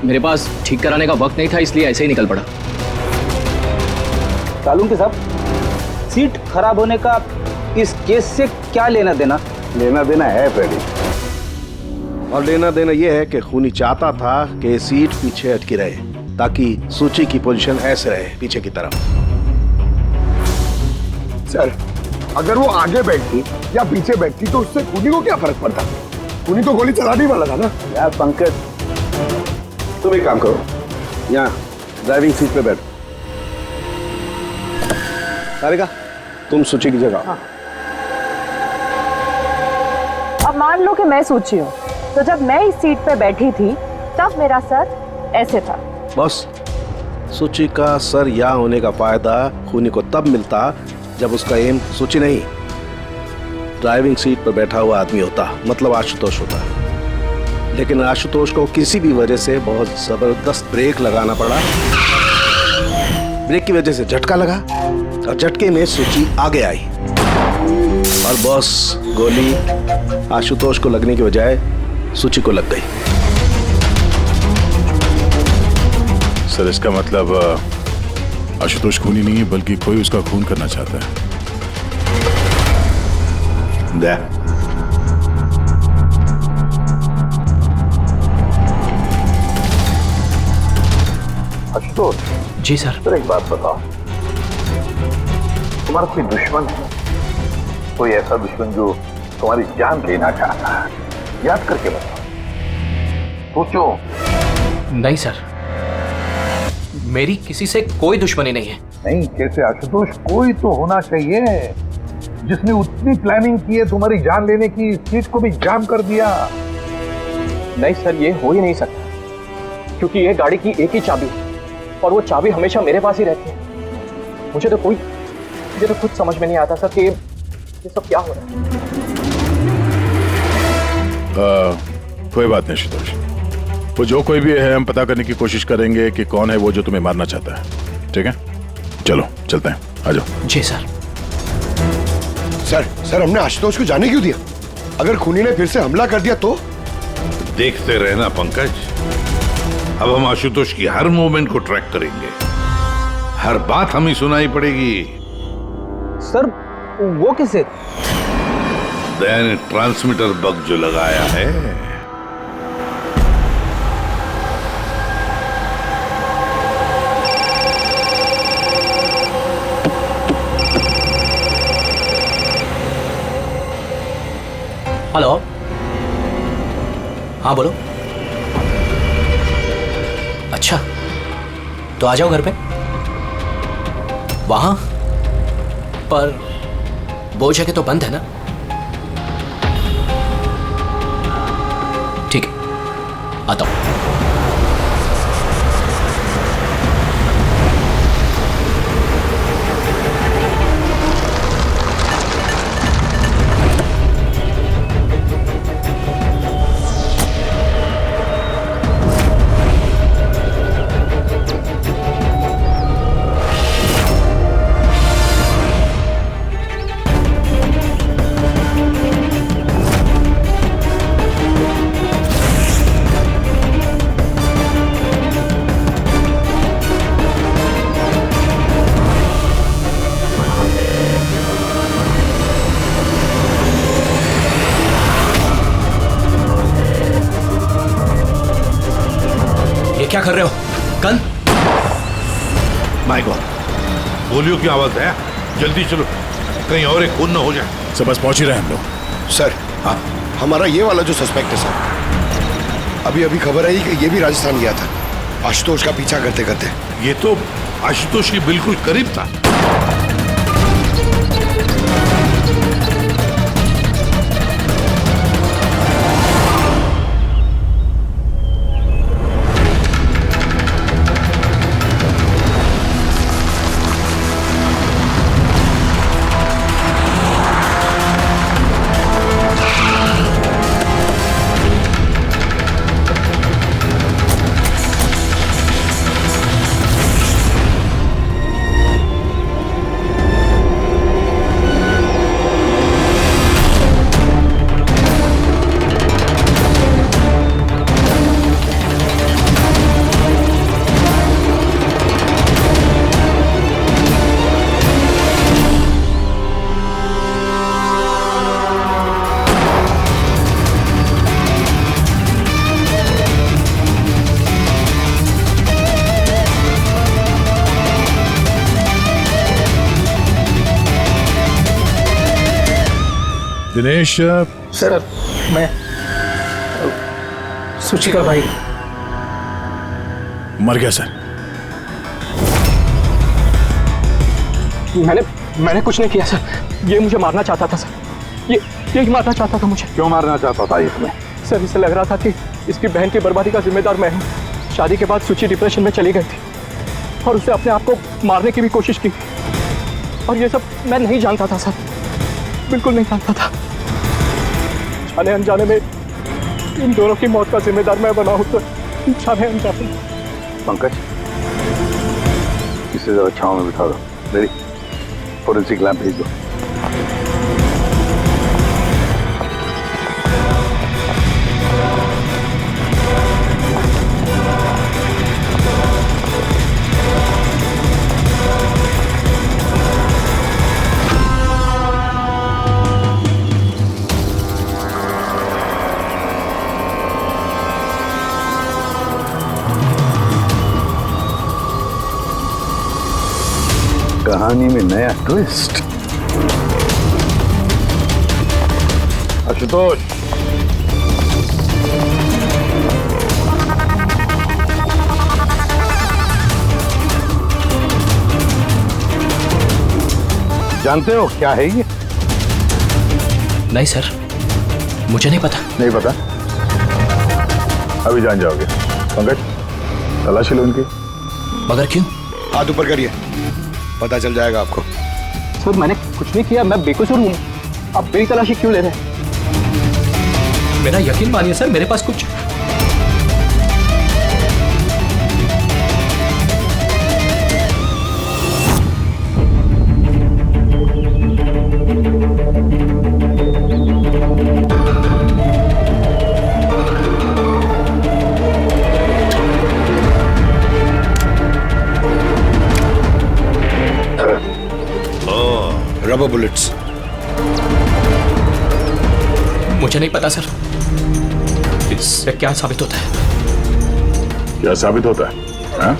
मेरे पास ठीक कराने का वक्त नहीं था, इसलिए ऐसे ही निकल पड़ा। सालुंकी साहब, सीट खराब होने का इस केस से क्या लेना देना? लेना देना है फ्रेडी, और लेना देना यह है कि खूनी चाहता था कि सीट पीछे अटकी रहे ताकि सूची की पोजीशन ऐसे रहे पीछे की तरफ। सर, अगर वो आगे बैठती या पीछे बैठती तो उससे खूनी को क्या फर्क पड़ता? खूनी तो गोली चलाने वाला था ना। यार पंकज, तुम एक काम करो, यहाँ ड्राइविंग सीट पे बैठो। सारिका, तुम सूची की जगह। हाँ। अब मान लो कि मैं सूची हूँ, तो जब मैं इस सीट पे बैठी थी तब मेरा सर ऐसे था। बस सूची का सर यहाँ होने का फायदा खूनी को तब मिलता जब उसका एम सूची नहीं, ड्राइविंग सीट पर बैठा हुआ आदमी होता, मतलब आशुतोष होता। लेकिन आशुतोष को किसी भी वजह से बहुत जबरदस्त ब्रेक लगाना पड़ा। ब्रेक की वजह से झटका लगा, और झटके में सूची आगे आई, और बॉस गोली आशुतोष को लगने की बजाय सूची को लग गई। सर, इसका मतलब आशुतोष खूनी नहीं है, बल्कि कोई उसका खून करना चाहता है। दे। आशुतोष जी सर। सर, एक बात बताओ, तुम्हारा कोई दुश्मन है? कोई ऐसा दुश्मन जो तुम्हारी जान लेना चाहता है? याद करके बताओ, सोचो। नहीं सर, मेरी किसी से कोई दुश्मनी नहीं है। नहीं, कैसे आशुतोष? कोई तो होना चाहिए जिसने उतनी प्लानिंग की है तुम्हारी जान लेने की, सीट को भी जाम कर दिया। नहीं सर, ये हो ही नहीं सकता, क्योंकि ये गाड़ी की एक ही चाबी है, और वो चाबी हमेशा मेरे पास ही रहती है। मुझे तो खुद समझ में नहीं आता सर कि ये सब क्या हो रहा है। कोई बात नहीं आशुतोष, वो जो कोई भी है हम पता करने की कोशिश करेंगे कि कौन है वो जो तुम्हें मारना चाहता है। ठीक है, चलो चलते हैं, आ जाओ। जी सर। सर, हमने आशुतोष को जाने क्यों दिया? अगर खूनी ने फिर से हमला कर दिया तो? देखते रहना पंकज, अब हम आशुतोष की हर मूवमेंट को ट्रैक करेंगे, हर बात हमें सुनाई पड़ेगी। सर, वो किसे? दया ने ट्रांसमीटर बग जो लगाया है। हेलो, हाँ बोलो। अच्छा, तो आ जाओ घर पे। वहां पर वो जगह तो बंद है ना? ठीक है, आता हूं। कर रहे हो? गन? माय गॉड, गोलियों की आवाज है। जल्दी चलो, कहीं और एक खून न हो जाए। सब बस पहुंच ही रहे हम लोग। सर, हाँ, हमारा ये वाला जो सस्पेक्ट है सर, अभी अभी खबर आई कि ये भी राजस्थान गया था आशुतोष का पीछा करते करते। ये तो आशुतोष के बिल्कुल करीब था। दिनेश सर, मैं सुची का भाई। मर गया सर। मैंने कुछ नहीं किया सर। ये मुझे मारना चाहता था सर। ये मारना चाहता था मुझे। क्यों मारना चाहता था इसमें? सर, इसे लग रहा था कि इसकी बहन की बर्बादी का जिम्मेदार मैं हूँ। शादी के बाद सुची डिप्रेशन में चली गई थी और उसे अपने आप को मारने की भी कोशिश की, और ये सब मैं नहीं जानता था सर, बिल्कुल नहीं जानता था। जाने अनजाने में इन दोनों की मौत का जिम्मेदार मैं बना हूं। तो जाने अनजाने। पंकज, इसे जरा छांव में बिठा दो। मेरी फोरेंसिक लैब भेज दो। कहानी में नया ट्विस्ट। आशुतोष, जानते हो क्या है ये? नहीं सर, मुझे नहीं पता। नहीं पता? अभी जान जाओगे। पंकज, तलाशी लो इनकी। मगर क्यों? हाथ ऊपर करिए, पता चल जाएगा आपको। सर, मैंने कुछ नहीं किया, मैं बेकसूर हूँ। आप मेरी तलाशी क्यों ले रहे हैं? मेरा यकीन मानिए सर, मेरे पास कुछ रबर बुलेट्स। मुझे नहीं पता सर, इससे क्या साबित होता है? क्या साबित होता है? हा?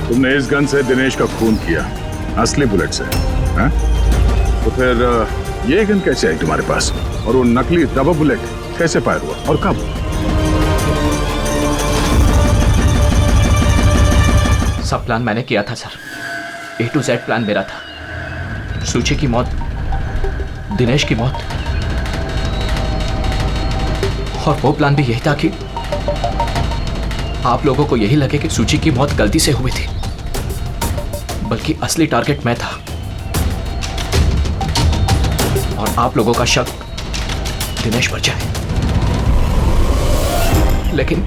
तुमने इस गन से दिनेश का खून किया, असली बुलेट से। हा? तो फिर ये गन कैसे आई तुम्हारे पास, और वो नकली रबर बुलेट कैसे फायर हुआ और कब? सब प्लान मैंने किया था sir. A to Z plan मेरा था। सूची की मौत, दिनेश की मौत, और वो प्लान भी यही था कि आप लोगों को यही लगे कि सूची की मौत गलती से हुई थी, बल्कि असली टारगेट मैं था, और आप लोगों का शक दिनेश पर जाए। लेकिन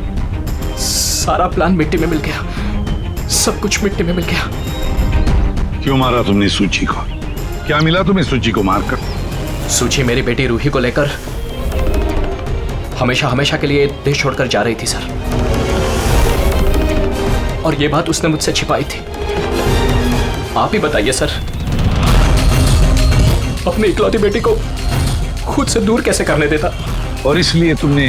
सारा प्लान मिट्टी में मिल गया, सब कुछ मिट्टी में मिल गया। क्यों मारा तुमने सूची को? क्या मिला तुम्हें सूची को मारकर? सूची मेरी बेटी रूही को लेकर हमेशा हमेशा के लिए देश छोड़कर जा रही थी सर, और ये बात उसने मुझसे छिपाई थी। आप ही बताइए सर, अपनी इकलौती बेटी को खुद से दूर कैसे करने देता? और इसलिए तुमने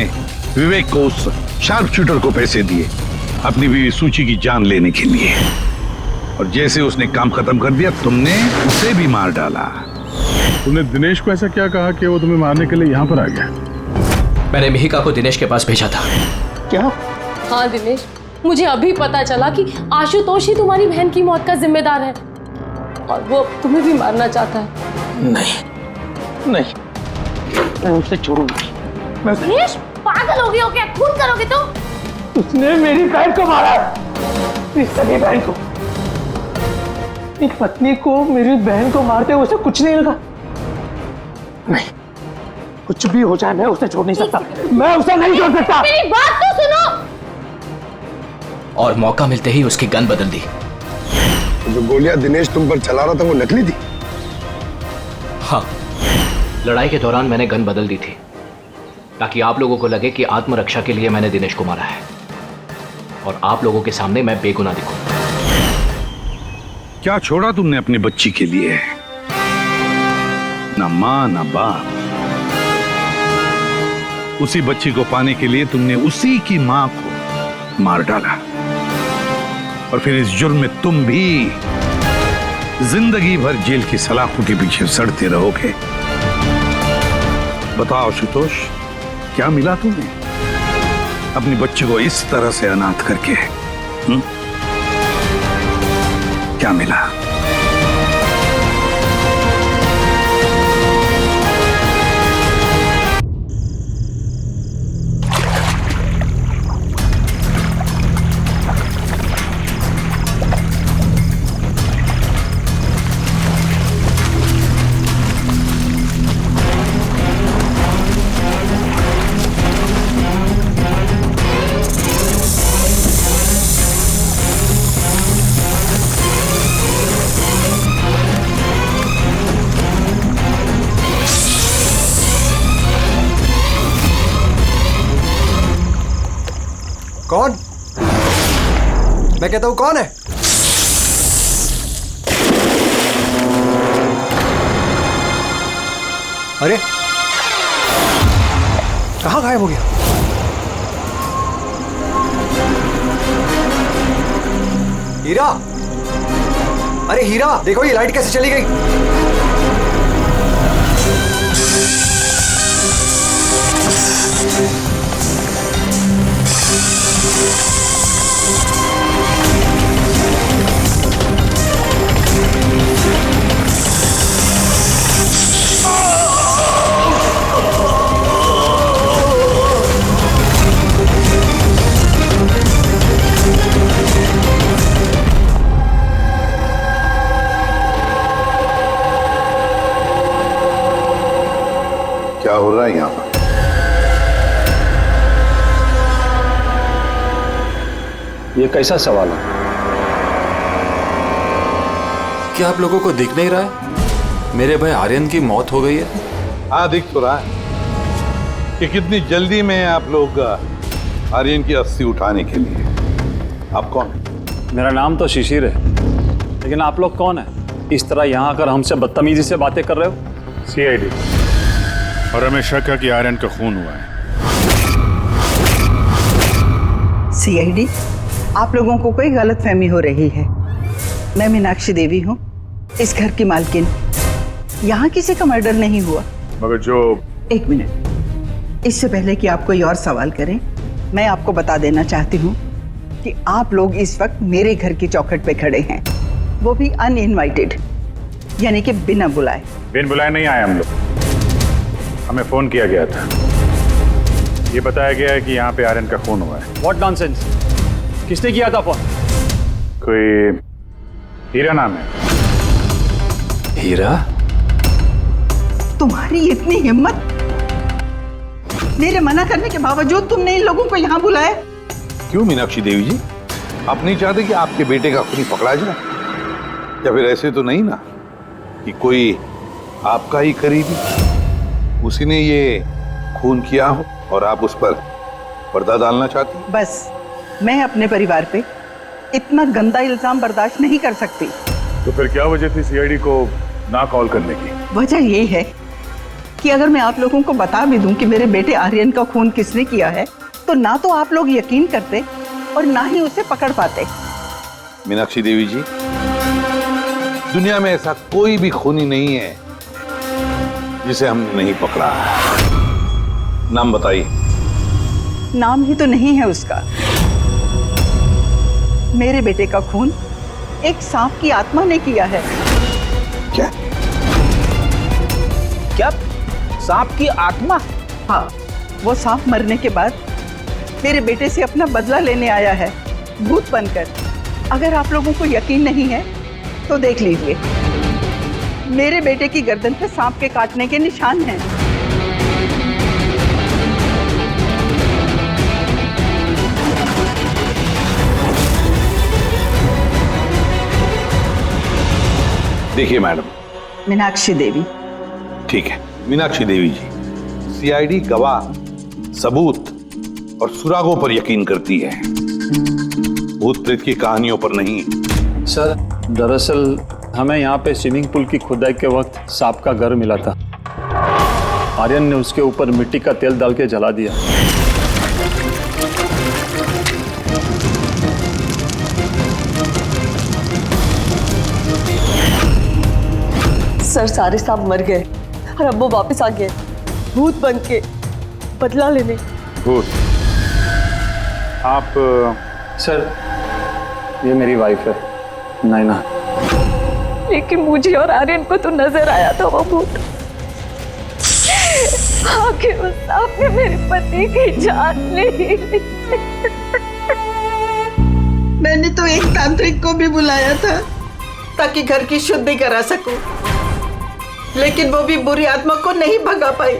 विवेक को, उस शार्प शूटर को पैसे दिए अपनी बीवी सूची की जान लेने के लिए, और जैसे उसने काम खत्म कर दिया तुमने उसे भी मार डाला। तुमने दिनेश को ऐसा क्या कहा कि वो तुम्हें मारने के लिए यहाँ पर आ गया? मैंने मिहिका को दिनेश के पास भेजा था। क्या? हाँ दिनेश, मुझे अभी पता चला कि आशुतोष ही तुम्हारी बहन की मौत का जिम्मेदार है और वो तुम्हें भी मारना चाहता है। नहीं नहीं, मैं उसे छोड़ूंगा। दिनेश, पागल हो गए हो क्या? खून करोगे तो? उसने मेरी बहन को मारा, मेरी सगी बहन को। एक पत्नी को मेरी बहन को मारते हुए उसे कुछ नहीं लगा। नहीं, कुछ भी हो जाए मैं उसे छोड़ नहीं सकता, मैं उसे नहीं छोड़ सकता। मेरी बात तो सुनो। और मौका मिलते ही उसकी गन बदल दी। जो गोलियां दिनेश तुम पर चला रहा था वो नकली थी? हाँ, लड़ाई के दौरान मैंने गन बदल दी थी ताकि आप लोगों को लगे कि आत्मरक्षा के लिए मैंने दिनेश को मारा है और आप लोगों के सामने मैं बेगुनाह दिखूं। क्या छोड़ा तुमने अपनी बच्ची के लिए? ना मां ना बाप। उसी बच्ची को पाने के लिए तुमने उसी की मां को मार डाला, और फिर इस जुर्म में तुम भी जिंदगी भर जेल की सलाखों के पीछे सड़ते रहोगे। बताओ आशुतोष, क्या मिला तुम्हें अपनी बच्ची को इस तरह से अनाथ करके? क्या मिला? कौन? मैं कहता हूं कौन है? अरे कहां गायब हो गया? हीरा, अरे हीरा देखो ये लाइट कैसे चली गई। क्या हो रहा है यहां पर? ये कैसा सवाल है? क्या आप लोगों को दिख नहीं रहा है मेरे भाई आर्यन की मौत हो गई है? हाँ, दिख तो रहा है कि कितनी जल्दी में आप लोग आर्यन की अस्थि उठाने के लिए। आप कौन है? मेरा नाम तो शिशिर है, लेकिन आप लोग कौन है? इस तरह यहाँ आकर हमसे बदतमीजी से बातें कर रहे हो? सीआईडी, और हमें शक है कि आर्यन का खून हुआ है। सीआईडी, आप लोगों को कोई गलतफहमी हो रही है। मैं मीनाक्षी देवी हूँ, इस घर की मालकिन। यहाँ किसी का मर्डर नहीं हुआ। मगर जो... एक मिनट, इससे पहले कि आप कोई और सवाल करें, मैं आपको बता देना चाहती हूँ कि आप लोग इस वक्त मेरे घर की चौखट पे खड़े हैं, वो भी अनइनवाइटेड, यानी कि बिना बुलाए। बिन बुलाए नहीं आए हम लोग, हमें फोन किया गया था। ये बताया गया है कि यहाँ पे आर्यन का खून हुआ है। What nonsense? किसने किया था फोन? कोई हीरा नाम है। हीरा? तुम्हारी इतनी हिम्मत, मेरे मना करने के बावजूद तुमने इन लोगों को यहाँ बुलाया? क्यों मीनाक्षी देवी जी, आप नहीं चाहते कि आपके बेटे का खून पकड़ा जाए? या फिर ऐसे तो नहीं ना कि कोई आपका ही करीबी उसी ने ये खून किया हो और आप उस पर पर्दा डालना चाहती? बस, मैं अपने परिवार पे इतना गंदा इल्जाम बर्दाश्त नहीं कर सकती। तो फिर क्या वजह थी सीआईडी को ना कॉल करने की? वजह ये है कि अगर मैं आप लोगों को बता भी दूं कि मेरे बेटे आर्यन का खून किसने किया है, तो ना तो आप लोग यकीन करते और ना ही उसे पकड़ पाते। मीनाक्षी देवी जी, दुनिया में ऐसा कोई भी खूनी नहीं है जिसे हमने नहीं पकड़ा है। नाम बताइए। नाम ही तो नहीं है उसका। मेरे बेटे का खून एक सांप की आत्मा ने किया है। क्या? क्या? सांप की आत्मा? हाँ, वो सांप मरने के बाद मेरे बेटे से अपना बदला लेने आया है, भूत बनकर। अगर आप लोगों को यकीन नहीं है तो देख लीजिए, मेरे बेटे की गर्दन पे सांप के काटने के निशान हैं। देखिए मैडम। मीनाक्षी देवी। ठीक है मीनाक्षी देवी जी, सीआईडी गवाह, सबूत और सुरागों पर यकीन करती है, भूत प्रेत की कहानियों पर नहीं। सर, दरअसल हमें यहाँ पे स्विमिंग पूल की खुदाई के वक्त सांप का घर मिला था। आर्यन ने उसके ऊपर मिट्टी का तेल डाल के जला दिया। सर, सारे सांप मर गए और अब वो वापस आ गए, भूत बन के बदला लेने। भूत? आप? सर, ये मेरी वाइफ है, नैना। लेकिन मुझे और आर्यन को तो नजर आया था वो भूत। आखिर उस सांप ने मेरे पति की जान ली। मैंने तो एक तांत्रिक को भी बुलाया था ताकि घर की शुद्धि करा सकूं, लेकिन वो भी बुरी आत्मा को नहीं भगा पाई।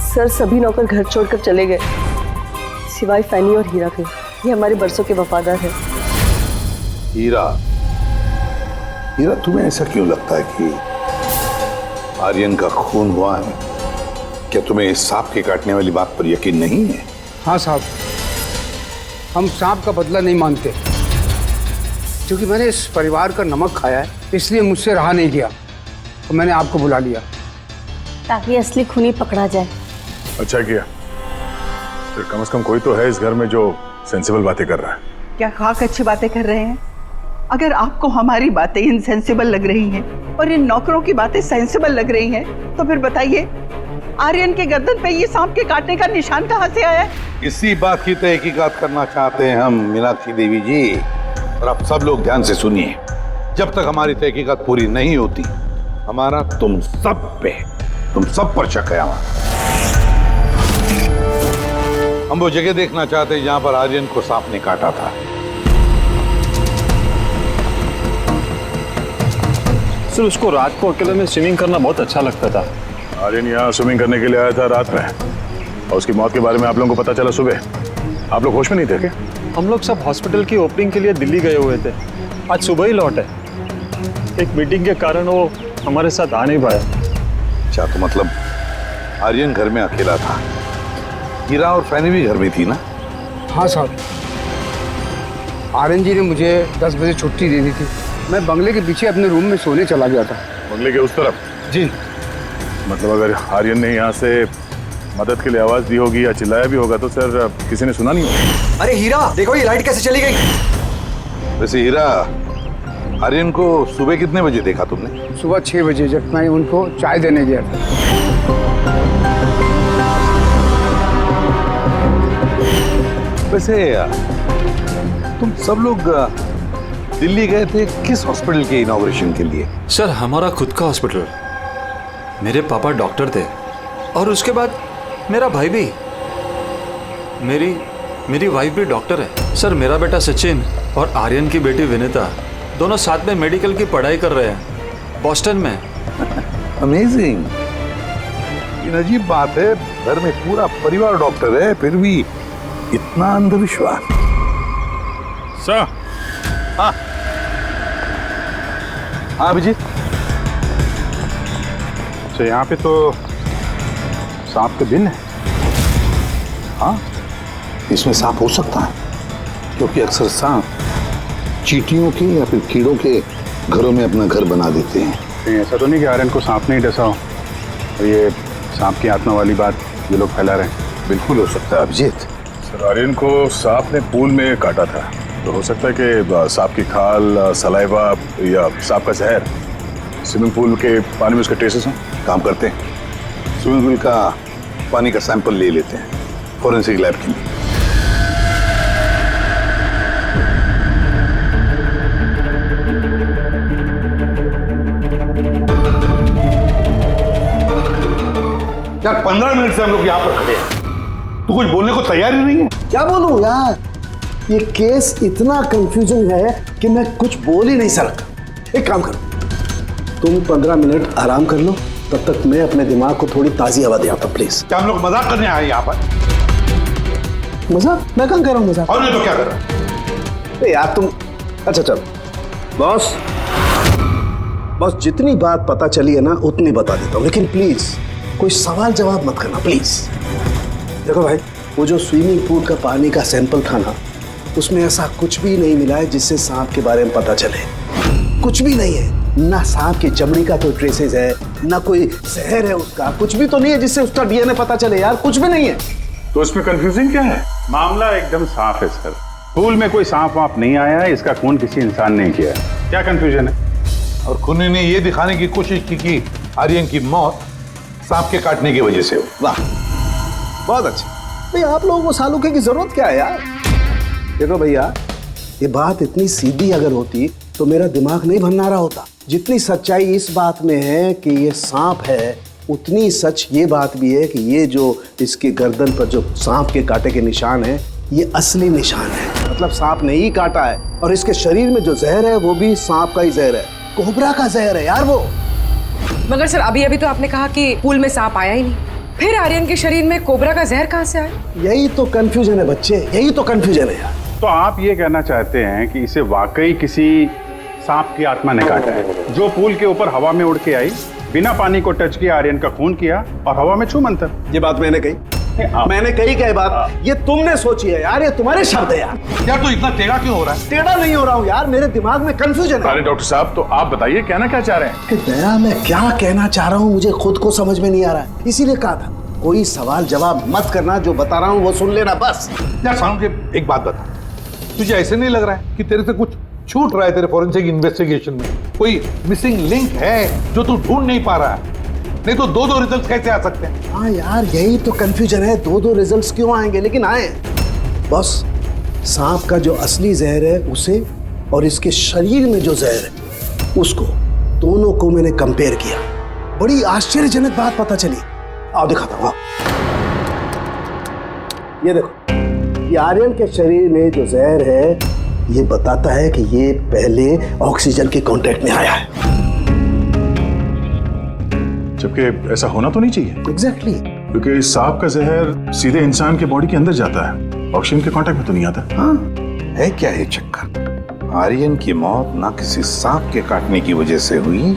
सर, सभी नौकर घर छोड़कर चले गए सिवाय फैनी और हीरा के। ये हमारे बरसों के वफादार है। हीरा? हीरा, तुम्हें ऐसा क्यों लगता है कि आर्यन का खून हुआ है? क्या तुम्हें इस सांप के काटने वाली बात पर यकीन नहीं है? हाँ साहब, हम सांप का बदला नहीं मानते, क्योंकि मैंने इस परिवार का नमक खाया है, इसलिए मुझसे रहा नहीं गया तो मैंने आपको बुला लिया ताकि असली खूनी पकड़ा जाए। अच्छा किया, फिर कम से कम कोई तो है इस घर में जो सेंसिबल बातें कर रहा है। क्या खाक अच्छी बातें कर रहे हैं? अगर आपको हमारी बातें इनसेंसिबल लग रही हैं और इन नौकरों की बातें सेंसिबल लग रही हैं, तो फिर बताइए, आर्यन के गर्दन पे ये सांप के काटने का निशान कहाँ से आया? इसी बात की तहकीकात करना चाहते हैं हम मीनाक्षी देवी जी, और आप सब लोग ध्यान से सुनिए। जब तक हमारी तहकीकात पूरी नहीं होती, हमारा तुम सब पर शक है। हम वो जगह देखना चाहते हैं जहां पर आर्यन को सांप ने काटा था। सर, उसको रात को अकेले में स्विमिंग करना बहुत अच्छा लगता था। आर्यन यहाँ स्विमिंग करने के लिए आया था रात में, और उसकी मौत के बारे में आप लोगों को पता चला सुबह। आप लोग होश में नहीं थे क्या? हम लोग सब हॉस्पिटल की ओपनिंग के लिए दिल्ली गए हुए थे, आज सुबह ही लौटे। एक मीटिंग के कारण वो हमारे साथ आ नहीं पाया। अच्छा, तो मतलब आर्यन घर में अकेला था, हीरा और फैनी भी घर में थी ना? हाँ साहब, आर्यन जी ने मुझे 10 बजे छुट्टी दे दी थी। मैं बंगले के पीछे अपने रूम में सोने चला गया था। बंगले के उस तरफ? जी। मतलब अगर आर्यन ने यहाँ से मदद के लिए आवाज दी होगी या चिल्लाया भी होगा तो सर किसी ने सुना नहीं होगा। अरे हीरा, देखो ये लाइट कैसे चली गई। वैसे हीरा, आर्यन को सुबह कितने बजे देखा तुमने? सुबह 6 बजे, जब मैं उनको चाय देने गया था। वैसे तुम सब लोग दिल्ली गए थे किस हॉस्पिटल के इनॉग्रेशन के लिए? सर, हमारा खुद का हॉस्पिटल। मेरे पापा डॉक्टर थे और उसके बाद मेरा भाई भी। मेरी वाइफ भी डॉक्टर है। सर, मेरा बेटा सचिन और आर्यन की बेटी विनीता दोनों साथ में मेडिकल की पढ़ाई कर रहे हैं बॉस्टन में। अमेजिंग। ये अजीब बात है, घर में पूरा परिवार डॉक्टर है, फिर भी इतना अंधविश्वास। सर। हाँ हाँ अभिजीत। तो यहाँ पे तो सांप के दिन है। हाँ, इसमें सांप हो सकता है, क्योंकि अक्सर सांप चींटियों के या फिर कीड़ों के घरों में अपना घर बना देते हैं। कहीं ऐसा तो नहीं कि आर्यन को सांप नहीं डसा हो, तो ये सांप की आत्मा वाली बात ये लोग फैला रहे हैं? बिल्कुल हो सकता है अभिजीत। सर आर्यन को सांप ने पूल में काटा था, तो हो सकता है कि सांप की खाल, सलाइवा या सांप का जहर स्विमिंग पूल के पानी में उसके ट्रेसेस हों। काम करते हैं, स्विमिंग पूल का पानी का सैंपल ले लेते हैं फॉरेंसिक लैब के लिए। यार 15 मिनट से हम लोग यहाँ पर खड़े हैं, तू कुछ बोलने को तैयार ही नहीं है। क्या बोलूं यार, ये केस इतना कंफ्यूजन है कि मैं कुछ बोल ही नहीं सकता। एक काम करो, तुम 15 मिनट आराम कर लो, तब तक मैं अपने दिमाग को थोड़ी ताजी हवा दे आता हूं, प्लीज। क्या हम लोग मजाक करने आए यहाँ पर? मजाक? मैं कहाँ कर रहा हूँ मजाक? और नहीं तो क्या कर रहा है? यार तुम, अच्छा चल बॉस, जितनी बात पता चली है ना उतनी बता देता हूँ, लेकिन प्लीज कोई सवाल जवाब मत करना प्लीज। देखो भाई, वो जो स्विमिंग पूल का पानी का सैंपल था ना, उसमें ऐसा कुछ भी नहीं मिला है जिससे सांप के बारे में पता चले। कुछ भी नहीं है, ना सांप की चमड़ी का कोई ट्रेसेस है, ना कोई जहर है उसका, कुछ भी तो नहीं है जिससे उसका डीएनए पता चले यार, कुछ भी नहीं है। तो इसमें कंफ्यूजिंग क्या है? मामला एकदम साफ है सर, पूल में कोई सांप वाप नहीं आया है, इसका खून किसी इंसान ने किया है। क्या कंफ्यूजन है? और खूनी ने ये दिखाने की कोशिश की कि आर्यन की मौत सांप के काटने की वजह से हो। वाह, बहुत अच्छा। भाई आप लोगों को सालूके की जरूरत क्या है यार? देखो भैया, ये बात इतनी सीधी अगर होती तो मेरा दिमाग नहीं भन्नारा होता। जितनी सच्चाई इस बात में है कि ये सांप है, उतनी सच ये बात भी है कि ये जो इसके गर्दन पर जो सांप के कांटे के निशान है, ये असली निशान है। मतलब सांप ने ही काटा है, और इसके शरीर में जो जहर है वो भी सांप का ही जहर है, कोबरा का जहर है यार वो। मगर सर अभी तो आपने कहा कि पूल में सांप आया ही नहीं, फिर आर्यन के शरीर में कोबरा का जहर कहाँ से आया? यही तो कंफ्यूजन है बच्चे, यही तो कंफ्यूजन है यार। तो आप ये कहना चाहते हैं कि इसे वाकई किसी सांप की आत्मा ने काटा है, जो पूल के ऊपर हवा में उड़ के आई, बिना पानी को टच किया, आर्यन का खून किया और हवा में छू मंतर। ये बात मैंने कही? मैंने कही क्या बात? ये तुमने सोची है यार, ये तुम्हारे शब्द है यार। यार तो इतना टेढ़ा क्यों हो रहा है? टेढ़ा नहीं हो रहा हूँ यार, मेरे दिमाग में कंफ्यूजन है। अरे डॉक्टर साहब, तो आप बताइए कहना क्या चाह रहे हैं? कि दया, मैं क्या कहना चाह रहा हूँ मुझे खुद को समझ में नहीं आ रहा है, इसीलिए कहा था कोई सवाल जवाब मत करना, जो बता रहा हूँ वो सुन लेना बस। यार सानू के एक बात बता, तुझे ऐसे नहीं लग रहा है कि तेरे से कुछ छूट रहा है तेरे फॉरेंसिक इन्वेस्टिगेशन में? कोई मिसिंग लिंक है जो तू ढूंढ नहीं पा रहा है? नहीं तो दो रिजल्ट कैसे आ सकते हैं? हाँ यार, यही तो कंफ्यूजन है, दो रिजल्ट्स क्यों आएंगे? लेकिन आए बॉस, सांप का जो असली जहर है उसे, और इसके शरीर में जो जहर है उसको, दोनों को मैंने कंपेयर किया। बड़ी आश्चर्यजनक बात पता चली। आओ दिखाता हूँ। ये देखो, ये आर्यन के शरीर में जो जहर है ये बताता है कि ये पहले ऑक्सीजन के कांटेक्ट में आया है, जबकि ऐसा होना तो नहीं चाहिए। एग्जैक्टली, क्योंकि सांप का जहर सीधे इंसान के बॉडी के अंदर जाता है, ऑक्सीजन के कांटेक्ट में तो नहीं आता। हाँ, है क्या ये चक्कर? आर्यन की मौत ना किसी सांप के काटने की वजह से हुई,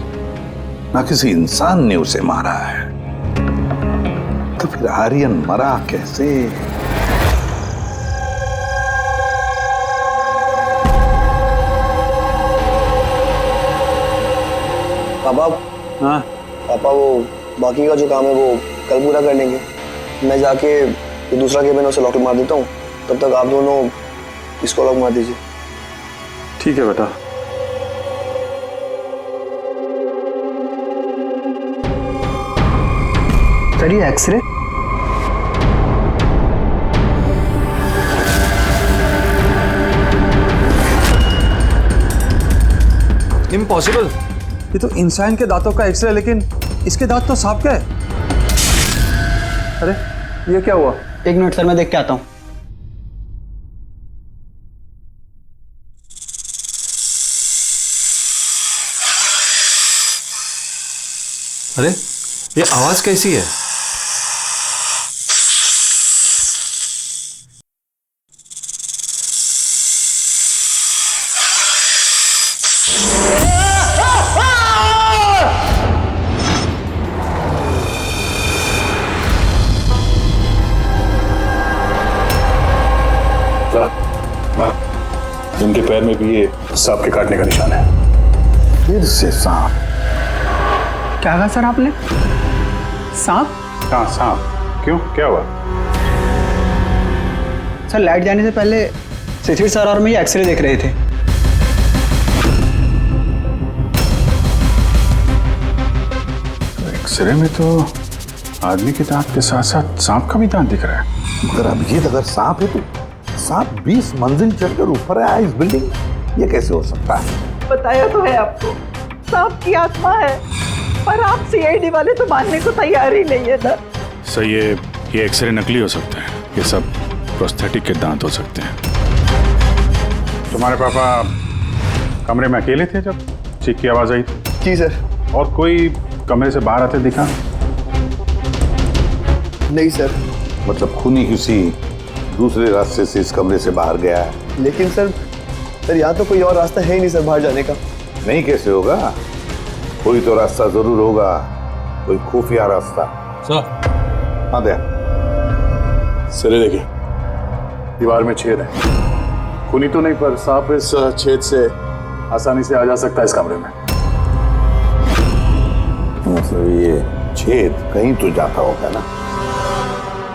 ना किसी इंसान ने उसे मारा है, तो फिर आर्यन मरा कैसे? पापा, हाँ पापा वो बाकी का जो काम है वो कल पूरा कर लेंगे। मैं जाके ये दूसरा केबिन उसे लॉक मार देता हूँ, तब तक आप दोनों इसको लॉक मार दीजिए। ठीक है बेटा। सर ये एक्सरे? इम्पॉसिबल, ये तो इंसान के दांतों का एक्सरे, लेकिन इसके दांत तो सांप के है। अरे ये क्या हुआ? एक मिनट सर, मैं देख के आता हूँ। अरे ये आवाज कैसी है? इनके पैर में भी ये सांप के काटने का निशान है। फिर से सांप? क्या कहा सर आपने? सांप? हाँ सांप। क्यों, क्या हुआ? सर लाइट जाने से पहले शिशिर सर और मैं ये एक्सरे देख रहे थे। एक्सरे में तो आदमी के दांत के साथ साथ सांप का भी दांत दिख रहा है। मगर अभिजीत, अगर सांप है तो सांप 20 मंजिल चढ़कर ऊपर आया इस बिल्डिंग में, ये कैसे हो सकता है? बताया तो है आपको, सांप की आत्मा है, पर आप सीआईडी वाले तो मानने को तैयार ही नहीं है ना। सर ये एक्सरे नकली हो सकता है, ये सब प्रोस्थेटिक के दांत हो सकते हैं। तुम्हारे पापा कमरे में अकेले थे जब चीख की आवाज आई? जी सर। और कोई कमरे से बाहर आते दिखा? नहीं सर। मतलब खूनी किसी दूसरे रास्ते से इस कमरे से बाहर गया है? लेकिन सर यहाँ तो कोई और रास्ता है ही नहीं सर बाहर जाने का। नहीं कैसे होगा? कोई तो रास्ता जरूर होगा, कोई खुफिया रास्ता। सर। हाँ दे। सर देखिए, दीवार में छेद है। खूनी तो नहीं, पर सांप इस छेद से आसानी से आ जा सकता है इस कमरे में। मतलब ये छेद कहीं तो जाता होगा ना?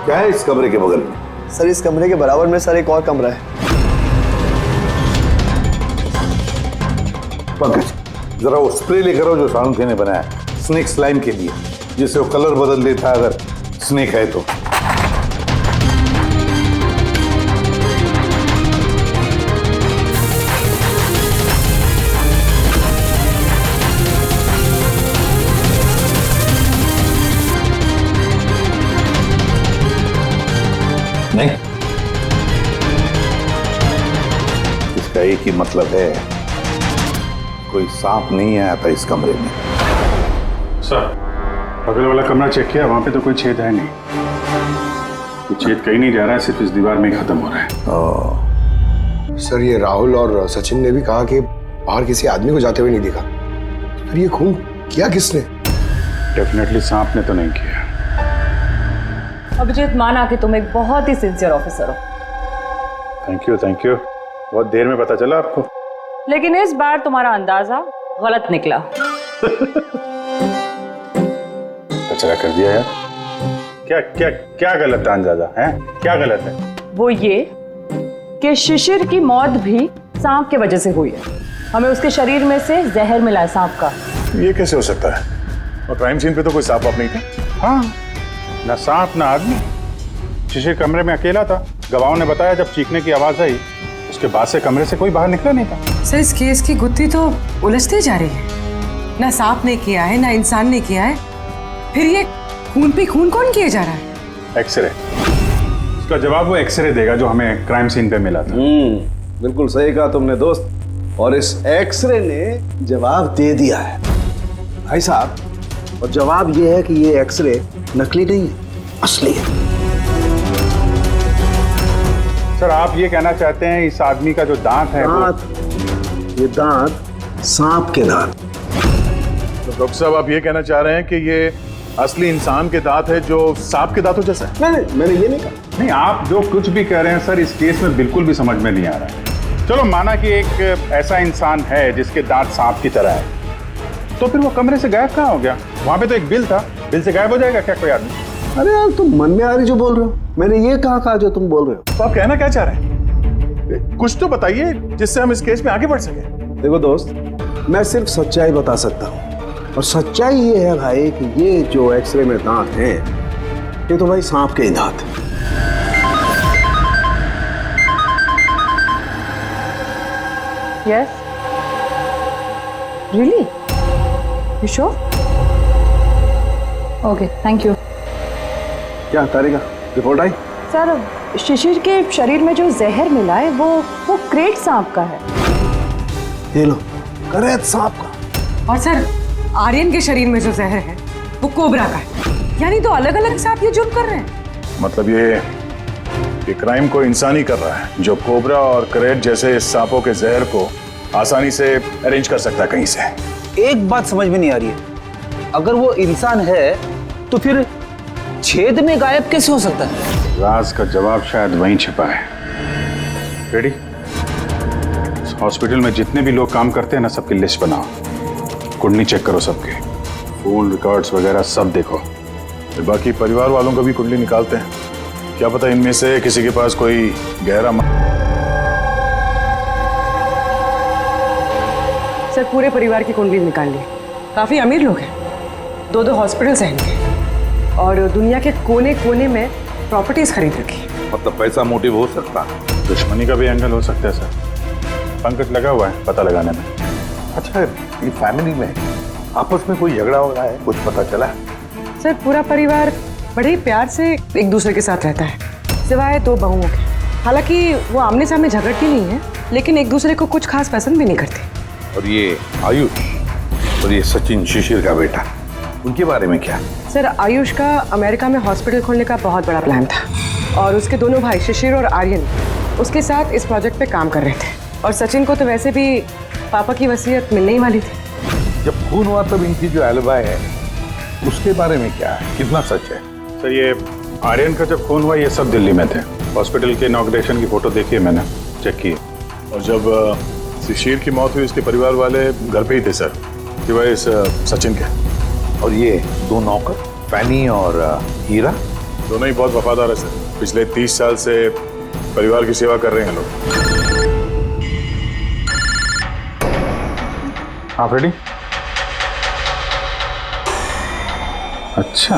क्या है इस कमरे के बगल में? सर इस कमरे के बराबर में सर एक और कमरा है। पंकज, जरा वो स्प्रे लेकर आओ जो सालुंखे ने बनाया स्नेक स्लाइम के लिए, जिससे वो कलर बदल देता है अगर स्नेक है तो। नहीं, इसका एक ही मतलब है, कोई सांप नहीं आया था इस कमरे में। सर बगल वाला कमरा चेक किया, वहां पे तो कोई छेद है नहीं। ये छेद कहीं नहीं जा रहा है, सिर्फ इस दीवार में ही खत्म हो रहा है। सर ये राहुल और सचिन ने भी कहा कि बाहर किसी आदमी को जाते हुए नहीं देखा। फिर ये खून किया किसने? डेफिनेटली सांप ने तो नहीं किया। अभिजीत, माना कि तुम एक बहुत ही सिंसियर ऑफिसर हो। Thank you, thank you. बहुत देर में पता चला आपको। लेकिन इस बार तुम्हारा अंदाजा गलत निकला। कचरा कर दिया यार। क्या क्या क्या गलत अंदाजा है? क्या गलत है? वो ये कि शिशिर की मौत भी सांप के वजह से हुई है। हमें उसके शरीर में से जहर मिला है सांप का। ये कैसे हो सकता है? और क्राइम सीन पे तो कोई सांप वाप नहीं था। हाँ, ना सांप ना आदमी। शिशिर कमरे में अकेला था। गवाहों ने बताया जब चीखने की आवाज आई, उसके बाद से कमरे से कोई बाहर निकला नहीं था। सर इस केस की गुत्थी तो उलझती जा रही है। ना सांप ने किया है, ना इंसान ने किया है, फिर ये खून पे खून कौन किया जा रहा है? एक्सरे। इसका जवाब वो एक्सरे देगा जो हमें क्राइम सीन पे मिला था। बिल्कुल सही कहा तुमने दोस्त। और इस एक्सरे ने जवाब दे दिया है भाई साहब। और जवाब ये है कि ये एक्सरे नकली नहीं है, असली है। सर आप ये कहना चाहते हैं इस आदमी का जो दांत है ये दांत सांप के दांत। तो डॉक्टर साहब आप ये कहना चाह रहे हैं कि ये असली इंसान के दांत है जो सांप के दांतों जैसा है? नहीं, मैंने ये नहीं कहा। नहीं, आप जो कुछ भी कह रहे हैं सर, इस केस में बिल्कुल भी समझ में नहीं आ रहा है। चलो माना कि एक ऐसा इंसान है जिसके दांत सांप की तरह है, तो फिर वो कमरे से गायब कहाँ हो गया? वहां पे तो एक बिल था, बिल से गायब हो जाएगा क्या कोई आदमी? अरे यार तुम मन में आ रही जो बोल रहे हो, मैंने ये कहा जो तुम बोल रहे हो। तो आप कहना क्या चाह रहे हैं? कुछ तो बताइए जिससे हम इस केस में आगे बढ़ सके। देखो दोस्त, मैं सिर्फ सच्चाई बता सकता हूँ। और सच्चाई ये है भाई कि ये जो एक्सरे में दांत हैं, ये तो भाई सांप के ही दांत हैं। Yes. Really? You sure? Okay, thank you. क्या तारिका, रिपोर्ट आई? सर शिशिर के शरीर में जो जहर मिला है वो क्रेट सांप का है। ये लो, क्रेट सांप का। और सर आर्यन के शरीर में जो जहर है वो कोबरा का है। यानी तो अलग अलग सांप ये जुर्म कर रहे हैं। मतलब ये क्राइम को इंसान ही कर रहा है, जो कोबरा और करेट जैसे सांपों के जहर को आसानी से अरेंज कर सकता है कहीं से। एक बात समझ में नहीं आ रही है, अगर वो इंसान है तो फिर छेद में गायब कैसे हो सकता है? राज का जवाब शायद वहीं छिपा है। रेडी? हॉस्पिटल में जितने भी लोग काम करते हैं ना, सबकी लिस्ट बनाओ, कुंडली चेक करो सबके, फोन रिकॉर्ड्स वगैरह सब देखो। फिर बाकी परिवार वालों का भी कुंडली निकालते हैं। क्या पता इनमें से किसी के पास कोई गहरा सर पूरे परिवार की कुंडली निकाल ली। काफी अमीर लोग हैं, 2 हॉस्पिटल्स हैं इनके और दुनिया के कोने कोने में प्रॉपर्टीज खरीद रखी। मतलब पैसा मोटिव हो सकता, दुश्मनी का भी एंगल हो सकता है सर। पंकज लगा हुआ है पता लगाने में। अच्छा, ये फैमिली में आपस में कोई झगड़ा हो रहा है, कुछ पता चला? सर पूरा परिवार बड़े ही प्यार से एक दूसरे के साथ रहता है, सिवाय 2 बहुओं के। हालांकि वो आमने सामने झगड़ती नहीं है, लेकिन एक दूसरे को कुछ खास पसंद भी नहीं करती। और ये आयुष और ये सचिन शिशिर का बेटा, उनके बारे में क्या? सर आयुष का अमेरिका में हॉस्पिटल खोलने का बहुत बड़ा प्लान था और उसके दोनों भाई शिशिर और आर्यन उसके साथ इस प्रोजेक्ट पे काम कर रहे थे। और सचिन को तो वैसे भी पापा की वसीयत मिलने ही वाली थी। जब खून हुआ तब इनकी जो एलिबाई है उसके बारे में क्या है, कितना सच है? सर ये आर्यन का जब खून हुआ ये सब दिल्ली में थे। हॉस्पिटल के इनॉग्रेशन की फोटो देखी है मैंने, चेक की। और जब शिशिर की मौत हुई उसके परिवार वाले घर पे ही थे सर, सिवाय इस सचिन के। और ये 2 नौकर फैनी और हीरा, दोनों ही बहुत वफादार है सर। पिछले 30 साल से परिवार की सेवा कर रहे हैं लोग। आप रेडी? अच्छा।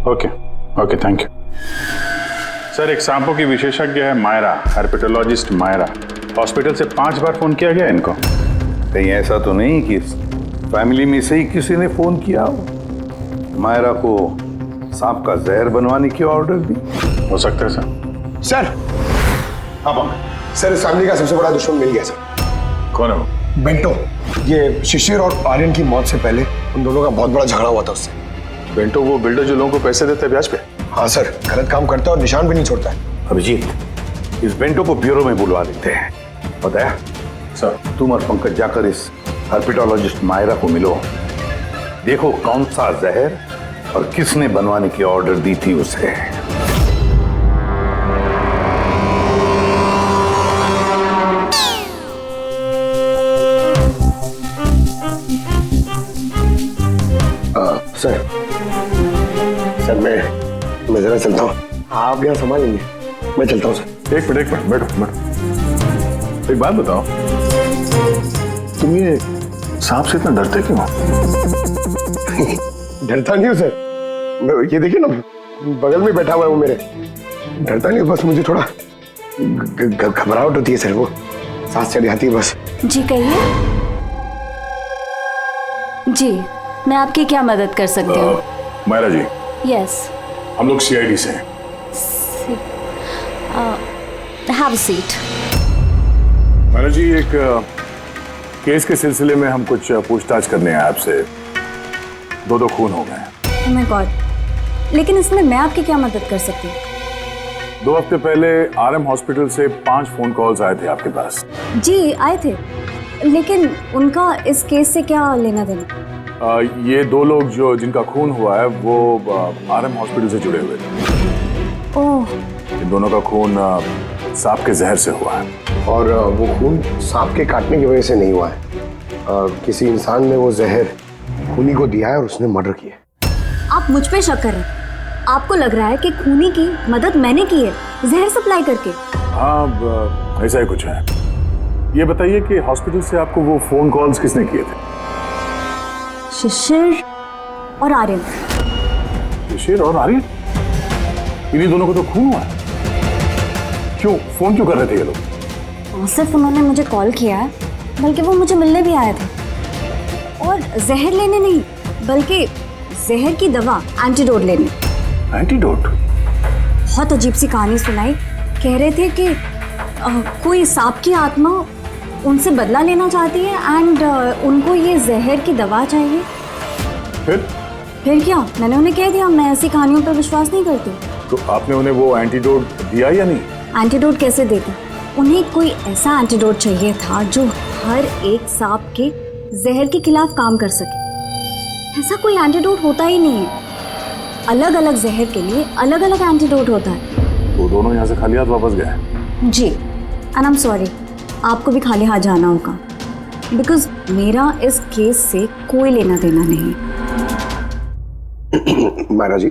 Okay okay, thank you sir. एक सांपों की विशेषज्ञ है मायरा, हर्पेटोलॉजिस्ट मायरा। हॉस्पिटल से 5 बार फोन किया गया इनको। कहीं ऐसा तो नहीं कि फैमिली में से ही किसी ने फोन किया हो, मायरा को सांप का जहर बनवाने की ऑर्डर दी? हो सकता है सर। सर अब सर इस फैमिली का सबसे बड़ा दुश्मन मिल गया सर। कौन है वो? बेंटो। ये शिशिर और आर्यन की मौत से पहले उन दोनों का बहुत बड़ा झगड़ा हुआ था उससे। बेंटो वो बिल्डर जो लोगों को पैसे देते हैं ब्याज पे? हाँ सर, गलत काम करता है और निशान भी नहीं छोड़ता है। अभिजीत, इस बेंटो को ब्यूरो में बुलवा लेते हैं। बताया सर। तुम और पंकज जाकर इस हर्पेटोलॉजिस्ट मायरा को मिलो, देखो कौन सा जहर और किसने बनवाने की ऑर्डर दी थी उसे। सर मैं जरा चलता हूँ, आप यहाँ संभालेंगे? मैं चलता हूँ सर। एक मिनट बैठो। एक बात बताओ, तुम ये सांप से इतना डरते क्यों? डरता नहीं हूँ सर, ये देखिए ना बगल में बैठा हुआ है वो मेरे। डरता नहीं, बस मुझे थोड़ा घबराहट होती है सर, वो सांस चढ़ जाती है बस। जी कहिए। जी मैं आपकी क्या मदद कर सकती हूँ? मायरा जी, यस, हम लोग CID से हैं। Have a seat. Myra ji, एक केस के सिलसिले में हम कुछ पूछताछ करने आए आपसे। 2 खून हो गए। ओह माय गॉड, लेकिन इसमें मैं आपकी क्या मदद कर सकती हूँ? 2 हफ्ते पहले RM हॉस्पिटल से 5 फोन कॉल्स आए थे आपके पास। जी आए थे, लेकिन उनका इस केस से क्या लेना देना? ये 2 लोग जो जिनका खून हुआ है वो RM हॉस्पिटल से जुड़े हुए थे। ओह। इन दोनों का खून सांप के जहर से हुआ है। और वो खून सांप के काटने की वजह से नहीं हुआ है, किसी इंसान ने वो जहर खूनी को दिया है और उसने मर्डर किया। आप मुझ पे शक कर रहे हैं? आपको लग रहा है कि खूनी की मदद मैंने की है जहर सप्लाई करके? हाँ, ऐसा ही कुछ है। ये बताइए कि हॉस्पिटल से आपको वो फोन कॉल्स किसने किए थे? शिशिर और आर्यन। शिशिर और आर्यन? इन्हीं दोनों को तो खून हुआ है। क्यों फोन क्यों कर रहे थे ये लोग? सिर्फ उन्होंने मुझे कॉल किया है, बल्कि वो मुझे मिलने भी आए थे। और जहर लेने नहीं, बल्कि जहर की दवा, एंटीडोट लेने। एंटीडोट? बहुत अजीब सी कहानी सुनाई। कह रहे थे कि कोई सांप की आत्मा उनसे बदला लेना चाहती है एंड उनको ये जहर की दवा चाहिए। फिर क्या? मैंने उन्हें कह दिया मैं ऐसी कहानियों पर विश्वास नहीं करती। तो आपने उन्हें वो एंटीडोट दिया या नहीं? एंटीडोट कैसे देते? उन्हें कोई ऐसा एंटीडोट चाहिए था जो हर एक सांप के जहर के खिलाफ काम कर सके। ऐसा कोई एंटीडोट होता ही नहीं है। अलग अलग जहर के लिए अलग अलग एंटीडोट होता है। तो दोनों यहाँ से खाली हाथ वापस गए? जी, एंड आई एम सॉरी, आपको भी खाली हाथ जाना होगा, बिकॉज मेरा इस केस से कोई लेना देना नहीं। Myra ji,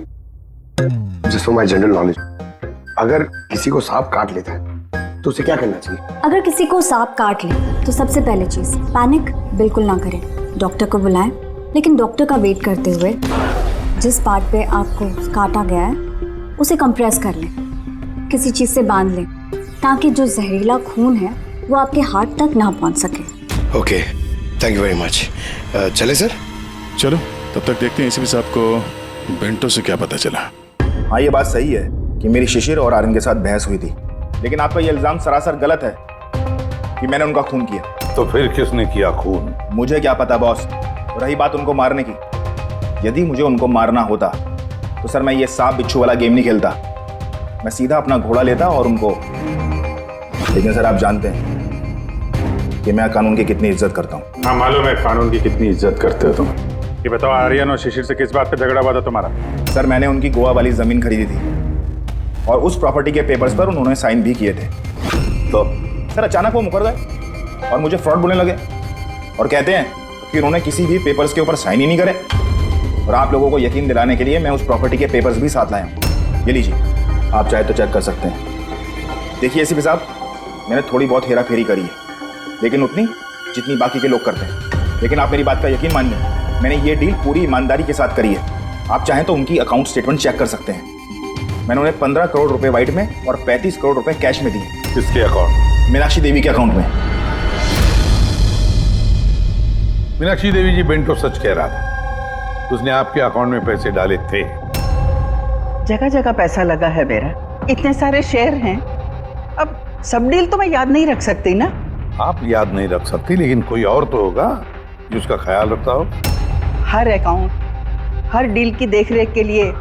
just for my general knowledge, अगर किसी को सांप काट लेता है तो उसे क्या करना चाहिए? अगर किसी को सांप काट ले तो सबसे पहले चीज पैनिक बिल्कुल ना करें, डॉक्टर को बुलाएं, लेकिन डॉक्टर का वेट करते हुए जिस पार्ट पे आपको काटा गया है उसे कंप्रेस कर लें, किसी चीज से बांध लें ताकि जो जहरीला खून है वो आपके हार्ट तक ना पहुंच सके। Okay, thank you very much. चले सर? चलो, तब तक देखते हैं एसीपी साहब को बेंटो से क्या पता चला। हाँ, ये बात सही है कि मेरी शिशिर और आर्यन के साथ बहस हुई थी, लेकिन आपका ये इल्जाम सरासर गलत है कि मैंने उनका खून किया। तो फिर किसने किया खून? मुझे क्या पता बॉस। रही बात उनको मारने की, यदि मुझे उनको मारना होता तो सर मैं ये सांप बिच्छू वाला गेम नहीं खेलता, मैं सीधा अपना घोड़ा लेता और उनको। लेकिन सर आप जानते हैं कि मैं कानून की कितनी इज्जत करता हूँ। हाँ मालूम है कानून की कितनी इज्जत करते हो तुम। ये बताओ आर्यन और शिशिर से किस बात पे झगड़ा हुआ था तुम्हारा? सर मैंने उनकी गोवा वाली जमीन खरीदी थी और उस प्रॉपर्टी के पेपर्स पर उन्होंने साइन भी किए थे। तो सर अचानक वो मुकर गए और मुझे फ्रॉड बोलने लगे और कहते हैं कि उन्होंने किसी भी पेपर्स के ऊपर साइन ही नहीं करे। और आप लोगों को यकीन दिलाने के लिए मैं उस प्रॉपर्टी के पेपर्स भी साथ लाया हूँ। ये लीजिए, आप चाहे तो चेक कर सकते हैं। देखिए एसीपी साहब, मैंने थोड़ी बहुत हेरा फेरी करी है, लेकिन उतनी जितनी बाकी के लोग करते हैं। लेकिन आप मेरी बात का यकीन मानिए, मैंने ये डील पूरी ईमानदारी के साथ करी है। आप चाहें तो उनकी अकाउंट स्टेटमेंट चेक कर सकते हैं। मैंने उन्हें 15 करोड़ रुपए वाइट में और 35 करोड़ रुपए कैश में दिए। किसके अकाउंट? मीनाक्षी देवी के अकाउंट में। मीनाक्षी देवी जी बेंटो सच कह रहा था, उसने आपके अकाउंट में पैसे डाले थे। जगह जगह पैसा लगा है मेरा, इतने सारे शेयर हैं, अब सब डील तो मैं याद नहीं रख सकती ना। आप याद नहीं रख सकती, लेकिन कोई और तो होगा जो उसका ख्याल रखता हो। हर अकाउंट, हर डील की देखरेख के लिए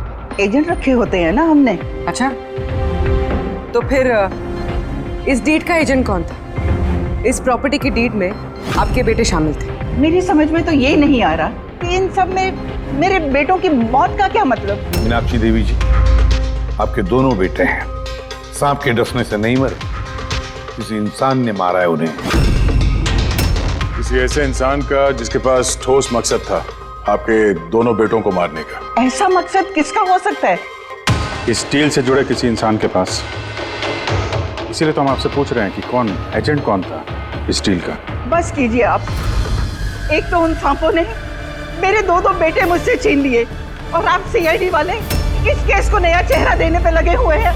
एजेंट रखे होते हैं ना हमने। अच्छा, तो फिर इस डीड का एजेंट कौन था? इस प्रॉपर्टी की डीड में आपके बेटे शामिल थे। मेरी समझ में तो ये नहीं आ रहा कि इन सब में मेरे बेटों की मौत का क्या मतलब। मीनाक्षी देवी जी, आपके दोनों बेटे हैं, सांप के डसने से नहीं मरे, किसी इंसान ने मारा है उन्हें। किसी ऐसे इंसान का जिसके पास ठोस मकसद था आपके दोनों बेटों को मारने का। ऐसा मकसद किसका हो सकता है? इस डील से जुड़े किसी इंसान के पास। इसीलिए तो हम आपसे पूछ रहे हैं कि कौन एजेंट कौन था इस डील का। बस कीजिए आप। एक तो उन सांपों ने मेरे दो बेटे मुझसे छीन लिए और आप सीआईडी वाले इस केस को नया चेहरा देने पे लगे हुए हैं।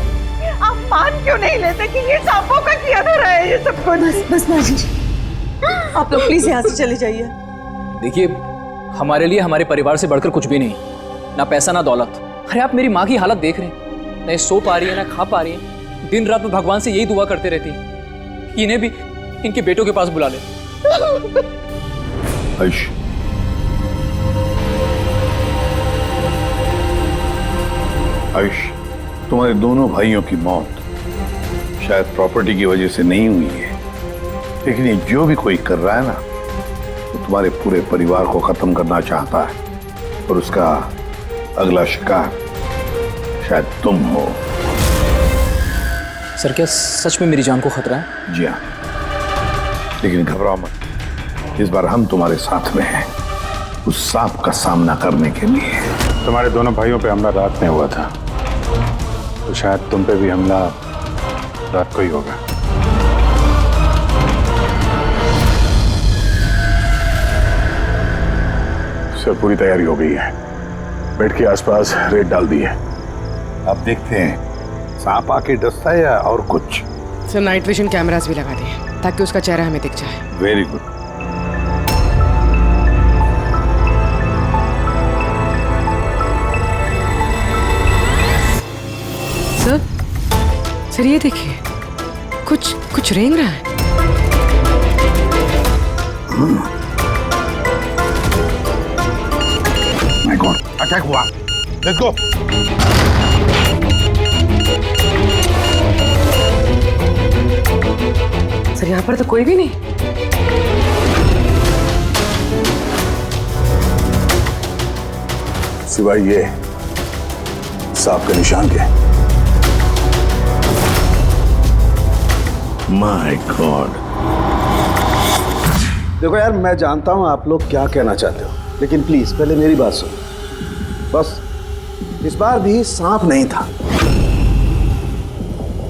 आप मान क्यों नहीं लेते कि ये सांपों का किया धरा है ये सब कुछ? बस माजी जी, आप लोग प्लीज यहाँ से चले जाइए। देखिए, हमारे लिए हमारे परिवार से बढ़कर कुछ भी नहीं, ना पैसा ना दौलत। अरे आप मेरी माँ की हालत देख रहे हैं, ना ये सो पा रही है ना खा पा रही है। दिन रात में भगवान से यही दुआ करते रहती है कि इन्हें भी इनके बेटों के पास बुला ले। आयुष, आयुष, तुम्हारे दोनों भाइयों की मौत शायद प्रॉपर्टी की वजह से नहीं हुई है, लेकिन ये जो भी कोई कर रहा है ना, वो तुम्हारे पूरे परिवार को खत्म करना चाहता है और उसका अगला शिकार शायद तुम हो। सर, क्या सच में मेरी जान को खतरा है? जी हाँ, लेकिन घबराओ मत, इस बार हम तुम्हारे साथ में हैं उस सांप का सामना करने के लिए। तुम्हारे दोनों भाइयों पे हमला रात में हुआ था, तो शायद तुम पे भी हमला रात को ही होगा। सर, पूरी तैयारी हो गई है, बेड के आसपास रेत डाल दी है। अब देखते हैं सांप आके डसता है या और कुछ। सर, नाइट विजन कैमरास भी लगा दिए ताकि उसका चेहरा हमें दिख जाए। Very good. सर ये देखिए, कुछ रेंग रहा है। माय गॉड, अटैक हुआ। Let's go. सर, यहाँ पर तो कोई भी नहीं। सिवाय ये सांप के निशान के। My God. देखो यार, मैं जानता हूं आप लोग क्या कहना चाहते हो, लेकिन प्लीज पहले मेरी बात सुनो। बस इस बार भी सांप नहीं था।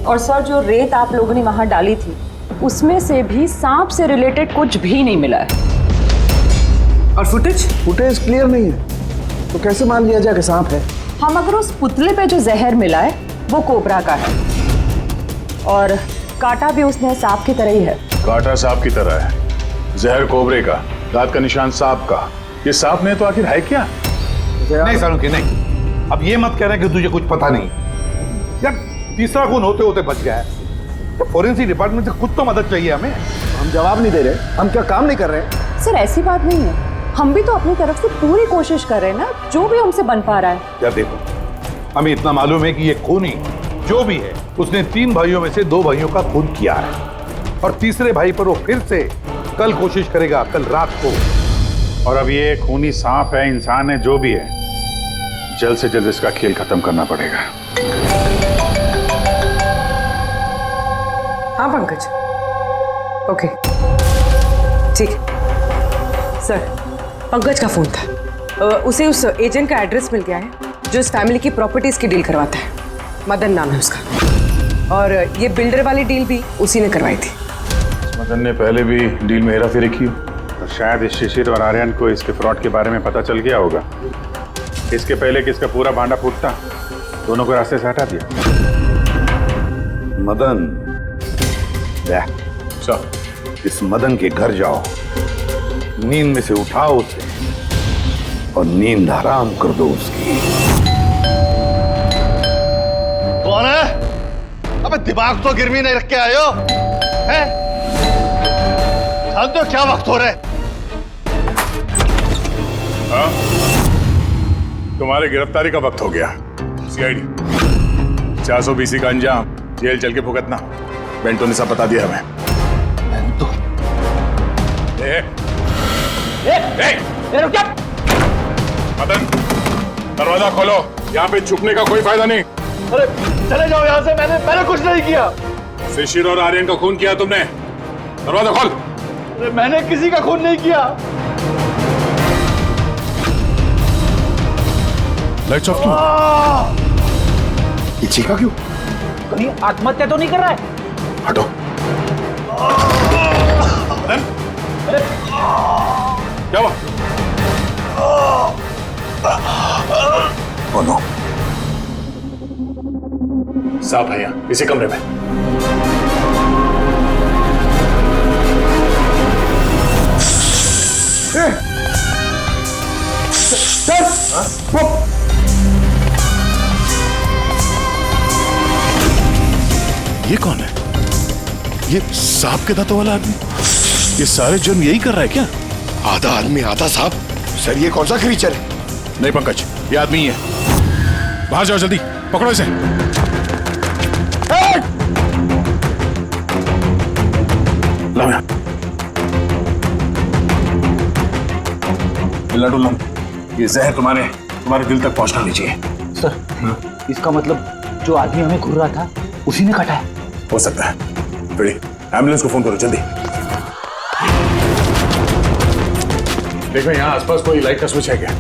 और सर, जो रेत आप लोगों ने वहां डाली थी उसमें से भी सांप से रिलेटेड कुछ भी नहीं मिला है। और फुटेज क्लियर नहीं है, तो कैसे मान लिया जाए कि सांप है? हम अगर उस पुतले पे जो जहर मिला है वो कोबरा का है, और कांटा भी उसने सांप की तरह ही है। कांटा सांप की तरह है, जहर कोबरे का, दांत का निशान सांप का। ये सांप ने तो आखिर है क्या? नहीं सालुंकी नहीं, अब ये मत कह रहे कि तुझे कुछ पता नहीं। यार तीसरा खून होते होते बच गया है, तो फोरेंसिक डिपार्टमेंट से कुछ तो मदद चाहिए हमें। हम जवाब नहीं दे रहे, हम क्या काम नहीं कर रहे? सर ऐसी बात नहीं है, हम भी तो अपनी तरफ से पूरी कोशिश कर रहे हैं ना, जो भी हमसे बन पा रहा है। यार देखो, हमें इतना मालूम है कि ये खूनी जो भी है उसने 3 भाइयों में से 2 भाइयों का खून किया है, और तीसरे भाई पर वो फिर से कल कोशिश करेगा, कल रात को। और अब ये खूनी सांप है, इंसान है, जो भी है, जल्द से जल्द इसका खेल खत्म करना पड़ेगा। हाँ पंकज, ओके ठीक। सर, पंकज का फोन था, उसे उस एजेंट का एड्रेस मिल गया है जो इस फैमिली की प्रॉपर्टीज की डील करवाता है। मदन नाम है उसका, और ये बिल्डर वाली डील भी उसी ने करवाई थी। मदन ने पहले भी डील में हेराफेरी की, और शायद इस शिशिर और आर्यन को इसके फ्रॉड के बारे में पता चल गया होगा। इसके पहले कि इसका पूरा भांडा फूटता, दोनों को रास्ते से हटा दिया। मदन, इस मदन के घर जाओ, नींद में से उठाओ उसे और नींद हराम कर दो उसकी। कौन है? अबे दिमाग तो गिरवी नहीं रख के आए हो, हैं? जानते हो क्या वक्त हो रहा है? हाँ? तुम्हारे गिरफ्तारी का वक्त हो गया। सीआईडी 420 का अंजाम, जेल चल के भुगतना। बेंटो ने सब बता दिया हमें। बेंटो? मदन, दरवाजा खोलो, यहाँ पे छुपने का कोई फायदा नहीं। अरे चले जाओ यहाँ से, मैंने कुछ नहीं किया। शिशिर और आर्यन का खून किया तुमने, दरवाजा खोल। अरे मैंने किसी का खून नहीं किया। लाइट्स ऑफ क्यों? ये चीखा क्यों? कहीं आत्महत्या तो नहीं कर रहा है? हटो। मदन, क्या हुआ? Oh no. सांप है यहाँ, इसी कमरे में। ये कौन है? ये सांप के दांतों वाला आदमी? ये सारे जुर्म यही कर रहा है क्या? आधा आदमी आधा सांप। सर ये कौन सा क्रीचर है? नहीं पंकज, ये आदमी ही है। बाहर जाओ जल्दी, पकड़ो इसे। लाओ यहाँ। हिला डुला, ये जहर तुम्हारे दिल तक पहुंचना नहीं चाहिए। सर, इसका मतलब जो आदमी हमें घूर रहा था उसी ने काटा है? हो सकता है। बड़ी एम्बुलेंस को फोन करो जल्दी। देखो यहाँ आसपास कोई लाइट का स्विच है क्या?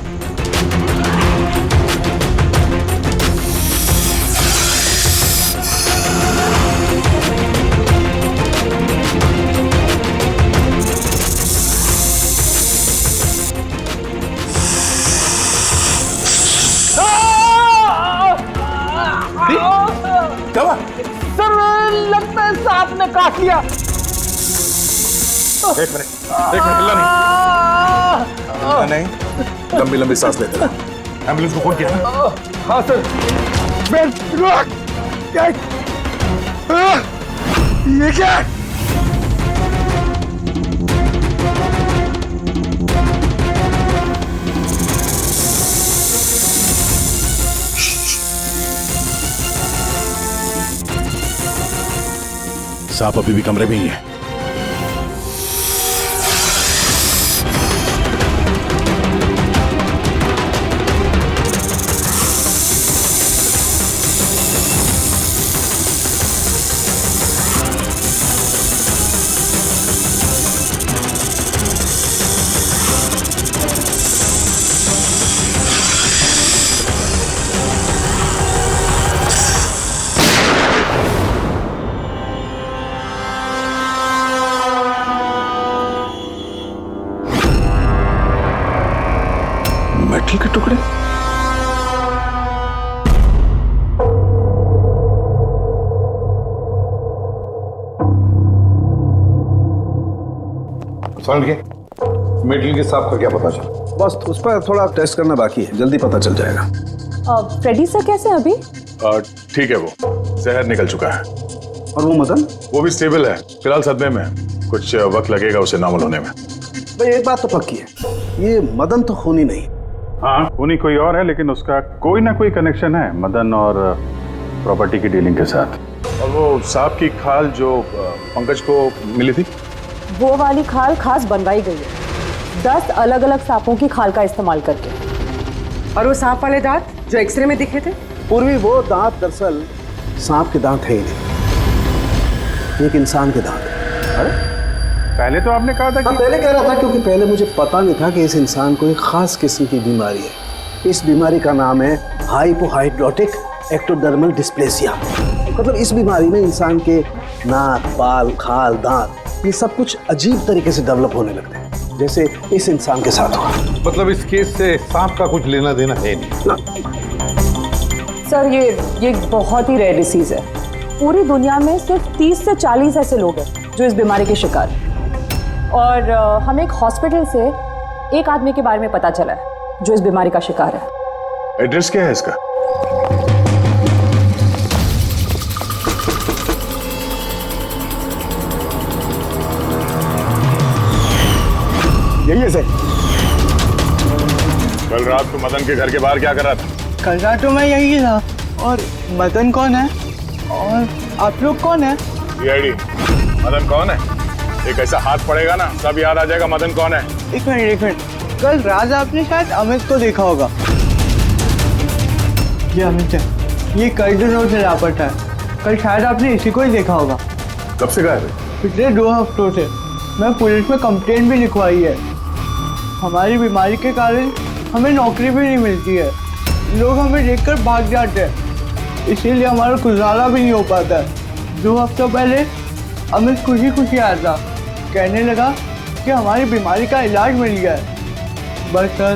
क्या? सर लगता है सांप ने काट लिया। एक मिनट हिलना नहीं। लंबी लंबी सांस लेते रहो। एम्बुलेंस को फोन किया ना? हाँ सर। ये क्या? सांप अभी भी कमरे में ही है। मेटल के टुकड़े। समझ गए? मेटल के सांप का क्या पता चला? बस उस पर थोड़ा टेस्ट करना बाकी है, जल्दी पता चल जाएगा। फ्रेडी सर कैसे हैं अभी? ठीक है, वो जहर निकल चुका है। और वो मदन? वो भी स्टेबल है, फिलहाल सदमे में है। कुछ वक्त लगेगा उसे नॉर्मल होने में। भाई एक बात तो पक्की है, ये मदन तो खूनी नहीं। हाँ, खूनी कोई और है, लेकिन उसका कोई ना कोई कनेक्शन है मदन और प्रॉपर्टी की डीलिंग के साथ। और वो सांप की खाल जो पंकज को मिली थी, वो वाली खाल खास बनवाई गई है 10 अलग अलग सांपों की खाल का इस्तेमाल करके। और वो सांप वाले दांत जो एक्सरे में दिखे थे? पूर्वी वो दांत दरअसल सांप के दांत है ही नहीं, एक इंसान के दांत है। अरे पहले तो आपने कहा था कि... पहले कह रहा था क्योंकि पहले मुझे पता नहीं था कि इस इंसान को एक खास किस्म की बीमारी है। इस बीमारी का नाम है हाइपोहाइड्रोटिक एक्टोडर्मल डिस्प्लेसिया। मतलब इस बीमारी में इंसान के नाक, बाल, खाल, दांत ये सब कुछ अजीब तरीके से डेवलप होने लगते हैं, जैसे इस इंसान के साथ हुआ। मतलब इस केस से सांप का कुछ लेना देना है नहीं? सर ये बहुत ही रेयर डिसीज है। पूरी दुनिया में सिर्फ 30 से 40 ऐसे लोग हैं जो इस बीमारी के शिकार हैं। और हमें एक हॉस्पिटल से एक आदमी के बारे में पता चला है जो इस बीमारी का शिकार है। एड्रेस क्या है इसका? यही है सर। कल रात को मदन के घर के बाहर क्या कर रहा था? कल रात तो मैं यही था। और मदन कौन है? और आप लोग कौन है? सीआईडी। मदन कौन है? एक ऐसा हाथ पड़ेगा ना, सब याद आ जाएगा मदन कौन है। एक मिनट। कल रात आपने शायद अमित को देखा होगा। ये अमित है, ये कई दिनों से लापता है। कल शायद आपने इसी को ही देखा होगा। कब से गायब है? पिछले 2 हफ्तों से। मैं पुलिस में कंप्लेंट भी लिखवाई है। हमारी बीमारी के कारण हमें नौकरी भी नहीं मिलती है, लोग हमें देखकर भाग जाते हैं, इसीलिए हमारा गुजारा भी नहीं हो पाता है। 2 हफ्तों पहले अमित खुशी खुशी आया था, कहने लगा कि हमारी बीमारी का इलाज मिल गया है। बस सर,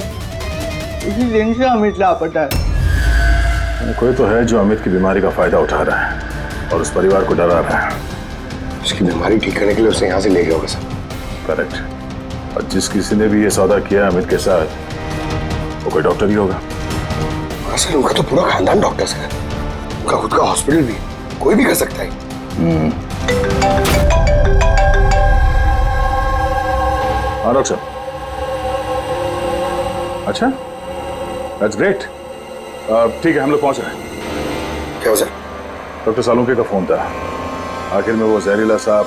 उसी दिन से अमित लापता है। कोई तो है जो अमित की बीमारी का फायदा उठा रहा है और उस परिवार को डरा रहा है। उसकी बीमारी ठीक करने के लिए उसे यहाँ से ले गया होगा सर। करेक्ट। और जिस किसी ने भी ये सौदा किया अमित के साथ, वो कोई डॉक्टर ही होगा। सर उनका तो पूरा खानदान डॉक्टर्स है, उनका खुद का हॉस्पिटल भी, कोई भी कर सकता है। हाँ डॉक्टर। अच्छा, दैट्स ग्रेट। ठीक है, हम लोग पहुंच रहे हैं। क्या सर? डॉक्टर सालुंके का फोन था, आखिर में वो जहरीला सांप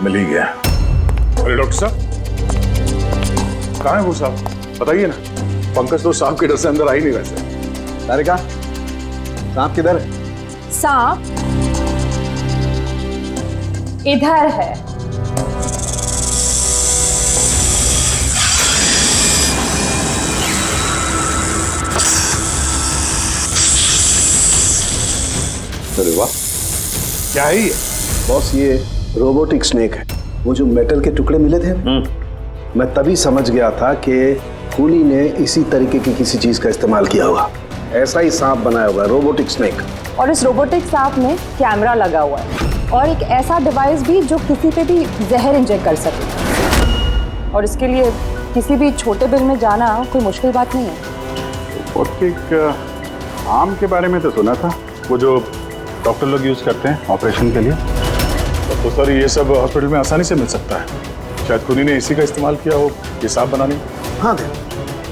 मिल ही गया। अरे डॉक्टर साहब, कहाँ है वो सांप? बताइए ना। पंकज तो सांप के डर से अंदर आ ही नहीं वैसे। तारिका, सांप किधर है? सांप इधर है। अरे वाह, क्या है ये? बॉस ये रोबोटिक स्नेक है। वो जो मेटल के टुकड़े मिले थे, मैं तभी समझ गया था कि खूनी ने इसी तरीके की किसी चीज का इस्तेमाल किया होगा। ऐसा ही सांप बनाया हुआ है, रोबोटिक स्नेक। और इस रोबोटिक सांप में कैमरा लगा हुआ है और एक ऐसा डिवाइस भी जो किसी पे भी जहर इंजेक्ट कर सके। और इसके लिए किसी भी छोटे बिल में जाना कोई मुश्किल बात नहीं है। रोबोटिक आर्म के बारे में तो सुना था, वो जो डॉक्टर लोग यूज करते हैं ऑपरेशन के लिए। तो सर ये सब हॉस्पिटल में आसानी से मिल सकता है। शायद खूनी ने इसी का इस्तेमाल किया हो ये सांप बनाने में। हाँ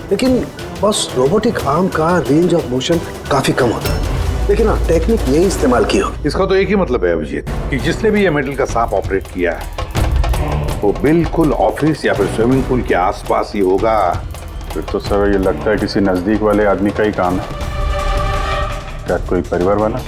लेकिन बस रोबोटिक आर्म का रेंज ऑफ मोशन काफी कम होता है, लेकिन हाँ टेक्निक यही इस्तेमाल की हो। इसका तो एक ही मतलब है अभिजीत कि जिसने भी ये मेटल का सांप ऑपरेट किया है वो बिल्कुल ऑफिस या फिर स्विमिंग पूल के आसपास ही होगा। फिर तो सर ये लगता है किसी नजदीक वाले आदमी का ही काम है। क्या कोई परिवार वाला?